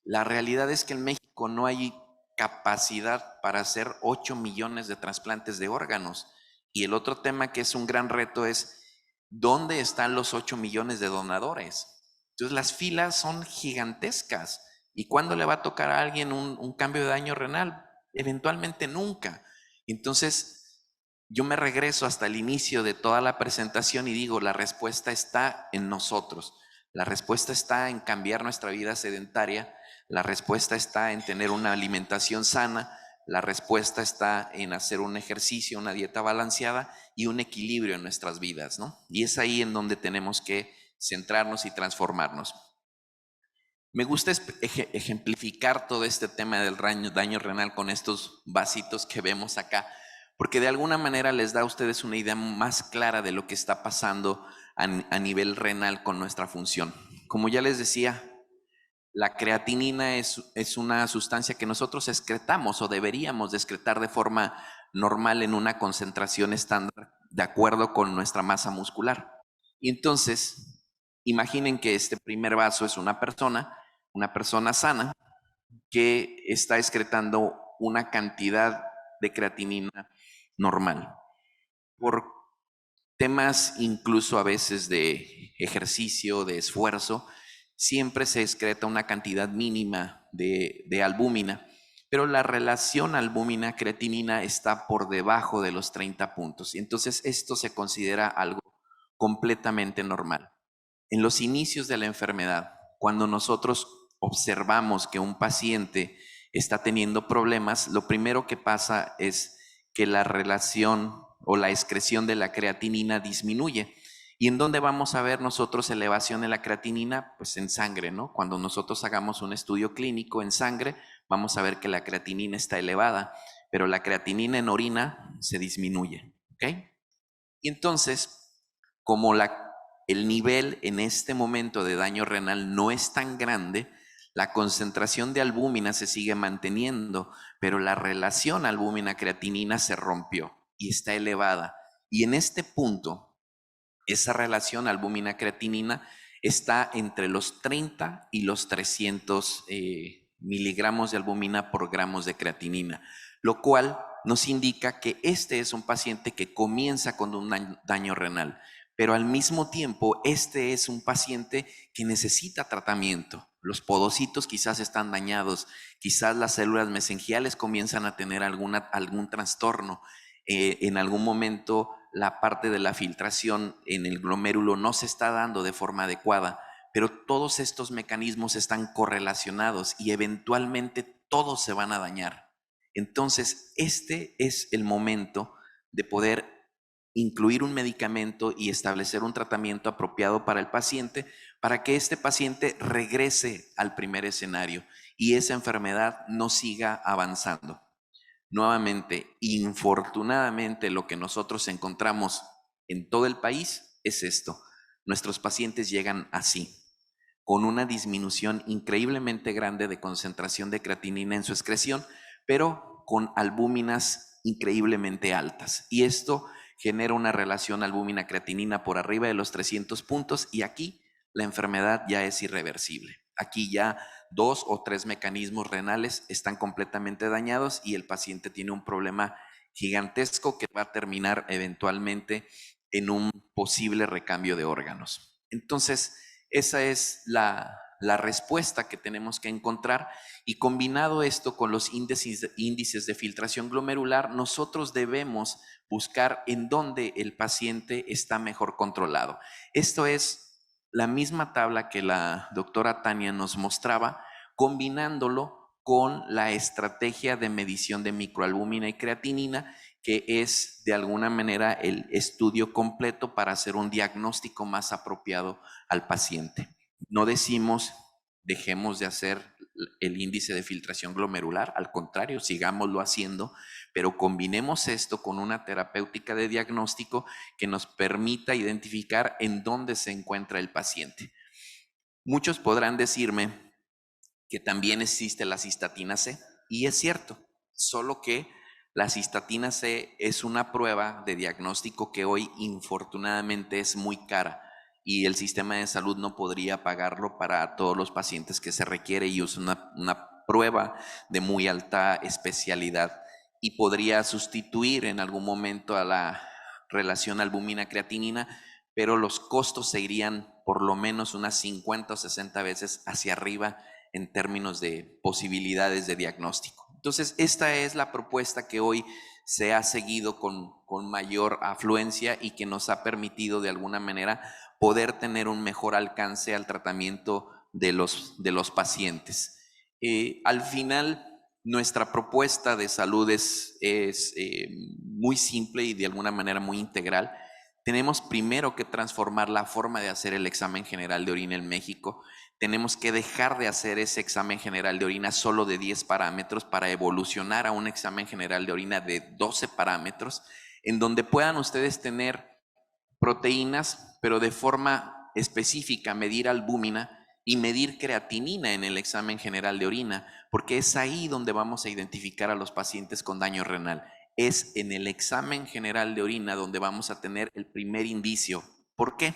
la realidad es que en México no hay capacidad para hacer 8 millones de trasplantes de órganos. Y el otro tema que es un gran reto es, ¿dónde están los 8 millones de donadores? Entonces las filas son gigantescas. ¿Y cuándo le va a tocar a alguien un cambio de daño renal? Eventualmente nunca. Entonces yo me regreso hasta el inicio de toda la presentación y digo, la respuesta está en nosotros. La respuesta está en cambiar nuestra vida sedentaria. La respuesta está en tener una alimentación sana. La respuesta está en hacer un ejercicio, una dieta balanceada y un equilibrio en nuestras vidas, ¿no? Y es ahí en donde tenemos que centrarnos y transformarnos. Me gusta ejemplificar todo este tema del daño renal con estos vasitos que vemos acá, porque de alguna manera les da a ustedes una idea más clara de lo que está pasando a nivel renal con nuestra función. Como ya les decía, la creatinina es una sustancia que nosotros excretamos o deberíamos de excretar de forma normal en una concentración estándar de acuerdo con nuestra masa muscular. Y entonces, imaginen que este primer vaso es una persona sana que está excretando una cantidad de creatinina normal. Por temas incluso a veces de ejercicio, de esfuerzo, siempre se excreta una cantidad mínima de albúmina, pero la relación albúmina-creatinina está por debajo de los 30 puntos. Y entonces esto se considera algo completamente normal. En los inicios de la enfermedad, cuando nosotros observamos que un paciente está teniendo problemas, lo primero que pasa es que la relación o la excreción de la creatinina disminuye. ¿Y en dónde vamos a ver nosotros elevación de la creatinina? Pues en sangre, ¿no? Cuando nosotros hagamos un estudio clínico en sangre, vamos a ver que la creatinina está elevada, pero la creatinina en orina se disminuye, ¿ok? Y entonces, como el nivel en este momento de daño renal no es tan grande, la concentración de albúmina se sigue manteniendo, pero la relación albúmina-creatinina se rompió y está elevada. Y en este punto, esa relación albúmina-creatinina está entre los 30 y los 300 miligramos de albúmina por gramos de creatinina, lo cual nos indica que este es un paciente que comienza con un daño renal, pero al mismo tiempo este es un paciente que necesita tratamiento. Los podocitos quizás están dañados, quizás las células mesenquiales comienzan a tener algún trastorno, en algún momento la parte de la filtración en el glomérulo no se está dando de forma adecuada, pero todos estos mecanismos están correlacionados y eventualmente todos se van a dañar. Entonces, este es el momento de poder incluir un medicamento y establecer un tratamiento apropiado para el paciente, para que este paciente regrese al primer escenario y esa enfermedad no siga avanzando. Nuevamente, infortunadamente, lo que nosotros encontramos en todo el país es esto. Nuestros pacientes llegan así, con una disminución increíblemente grande de concentración de creatinina en su excreción, pero con albúminas increíblemente altas. Y esto genera una relación albúmina-creatinina por arriba de los 300 puntos y aquí la enfermedad ya es irreversible. Aquí ya 2 o 3 mecanismos renales están completamente dañados y el paciente tiene un problema gigantesco que va a terminar eventualmente en un posible recambio de órganos. Entonces, esa es la respuesta que tenemos que encontrar y combinado esto con los índices de filtración glomerular, nosotros debemos buscar en dónde el paciente está mejor controlado. Esto es la misma tabla que la doctora Tania nos mostraba, combinándolo con la estrategia de medición de microalbúmina y creatinina, que es de alguna manera el estudio completo para hacer un diagnóstico más apropiado al paciente. No decimos dejemos de hacer el índice de filtración glomerular, al contrario, sigámoslo haciendo, pero combinemos esto con una terapéutica de diagnóstico que nos permita identificar en dónde se encuentra el paciente. Muchos podrán decirme que también existe la cistatina C, y es cierto, solo que la cistatina C es una prueba de diagnóstico que hoy infortunadamente es muy cara y el sistema de salud no podría pagarlo para todos los pacientes que se requiere y es una prueba de muy alta especialidad y podría sustituir en algún momento a la relación albúmina-creatinina, pero los costos se irían por lo menos unas 50 o 60 veces hacia arriba en términos de posibilidades de diagnóstico. Entonces, esta es la propuesta que hoy se ha seguido con mayor afluencia y que nos ha permitido de alguna manera poder tener un mejor alcance al tratamiento de los pacientes. Al final, nuestra propuesta de salud es muy simple y de alguna manera muy integral. Tenemos primero que transformar la forma de hacer el examen general de orina en México. tenemos que dejar de hacer ese examen general de orina solo de 10 parámetros para evolucionar a un examen general de orina de 12 parámetros, en donde puedan ustedes tener proteínas, pero de forma específica, medir albúmina y medir creatinina en el examen general de orina, porque es ahí donde vamos a identificar a los pacientes con daño renal. Es en el examen general de orina donde vamos a tener el primer indicio. ¿Por qué?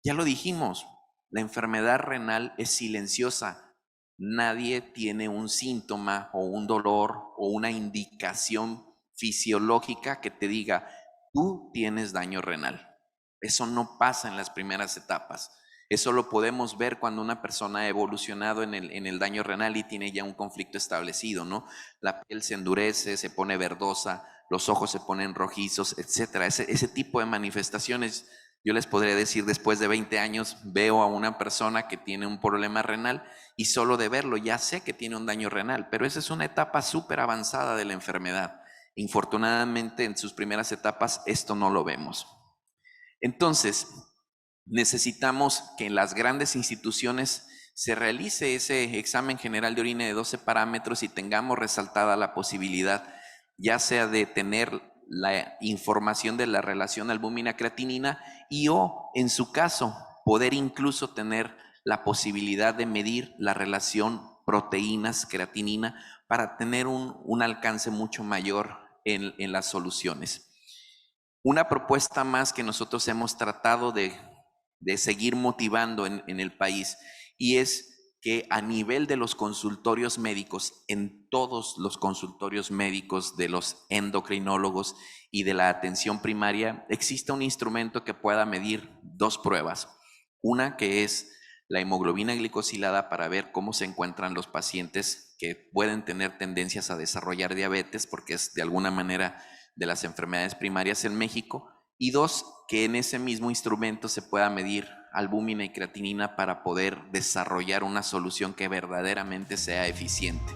Ya lo dijimos, la enfermedad renal es silenciosa. Nadie tiene un síntoma o un dolor o una indicación fisiológica que te diga, tú tienes daño renal. Eso no pasa en las primeras etapas. Eso lo podemos ver cuando una persona ha evolucionado en el daño renal y tiene ya un conflicto establecido, ¿no? La piel se endurece, se pone verdosa, los ojos se ponen rojizos, etcétera. Ese tipo de manifestaciones, yo les podría decir, después de 20 años, veo a una persona que tiene un problema renal y solo de verlo ya sé que tiene un daño renal, pero esa es una etapa súper avanzada de la enfermedad. Infortunadamente, en sus primeras etapas, esto no lo vemos. Entonces, necesitamos que en las grandes instituciones se realice ese examen general de orina de 12 parámetros y tengamos resaltada la posibilidad, ya sea de tener la información de la relación albúmina-creatinina y o, en su caso, poder incluso tener la posibilidad de medir la relación proteínas-creatinina para tener un alcance mucho mayor en las soluciones. Una propuesta más que nosotros hemos tratado de seguir motivando en el país, y es que a nivel de los consultorios médicos, en todos los consultorios médicos de los endocrinólogos y de la atención primaria, exista un instrumento que pueda medir dos pruebas. Una que es la hemoglobina glicosilada para ver cómo se encuentran los pacientes que pueden tener tendencias a desarrollar diabetes, porque es de alguna manera de las enfermedades primarias en México, y dos, que en ese mismo instrumento se pueda medir albúmina y creatinina para poder desarrollar una solución que verdaderamente sea eficiente.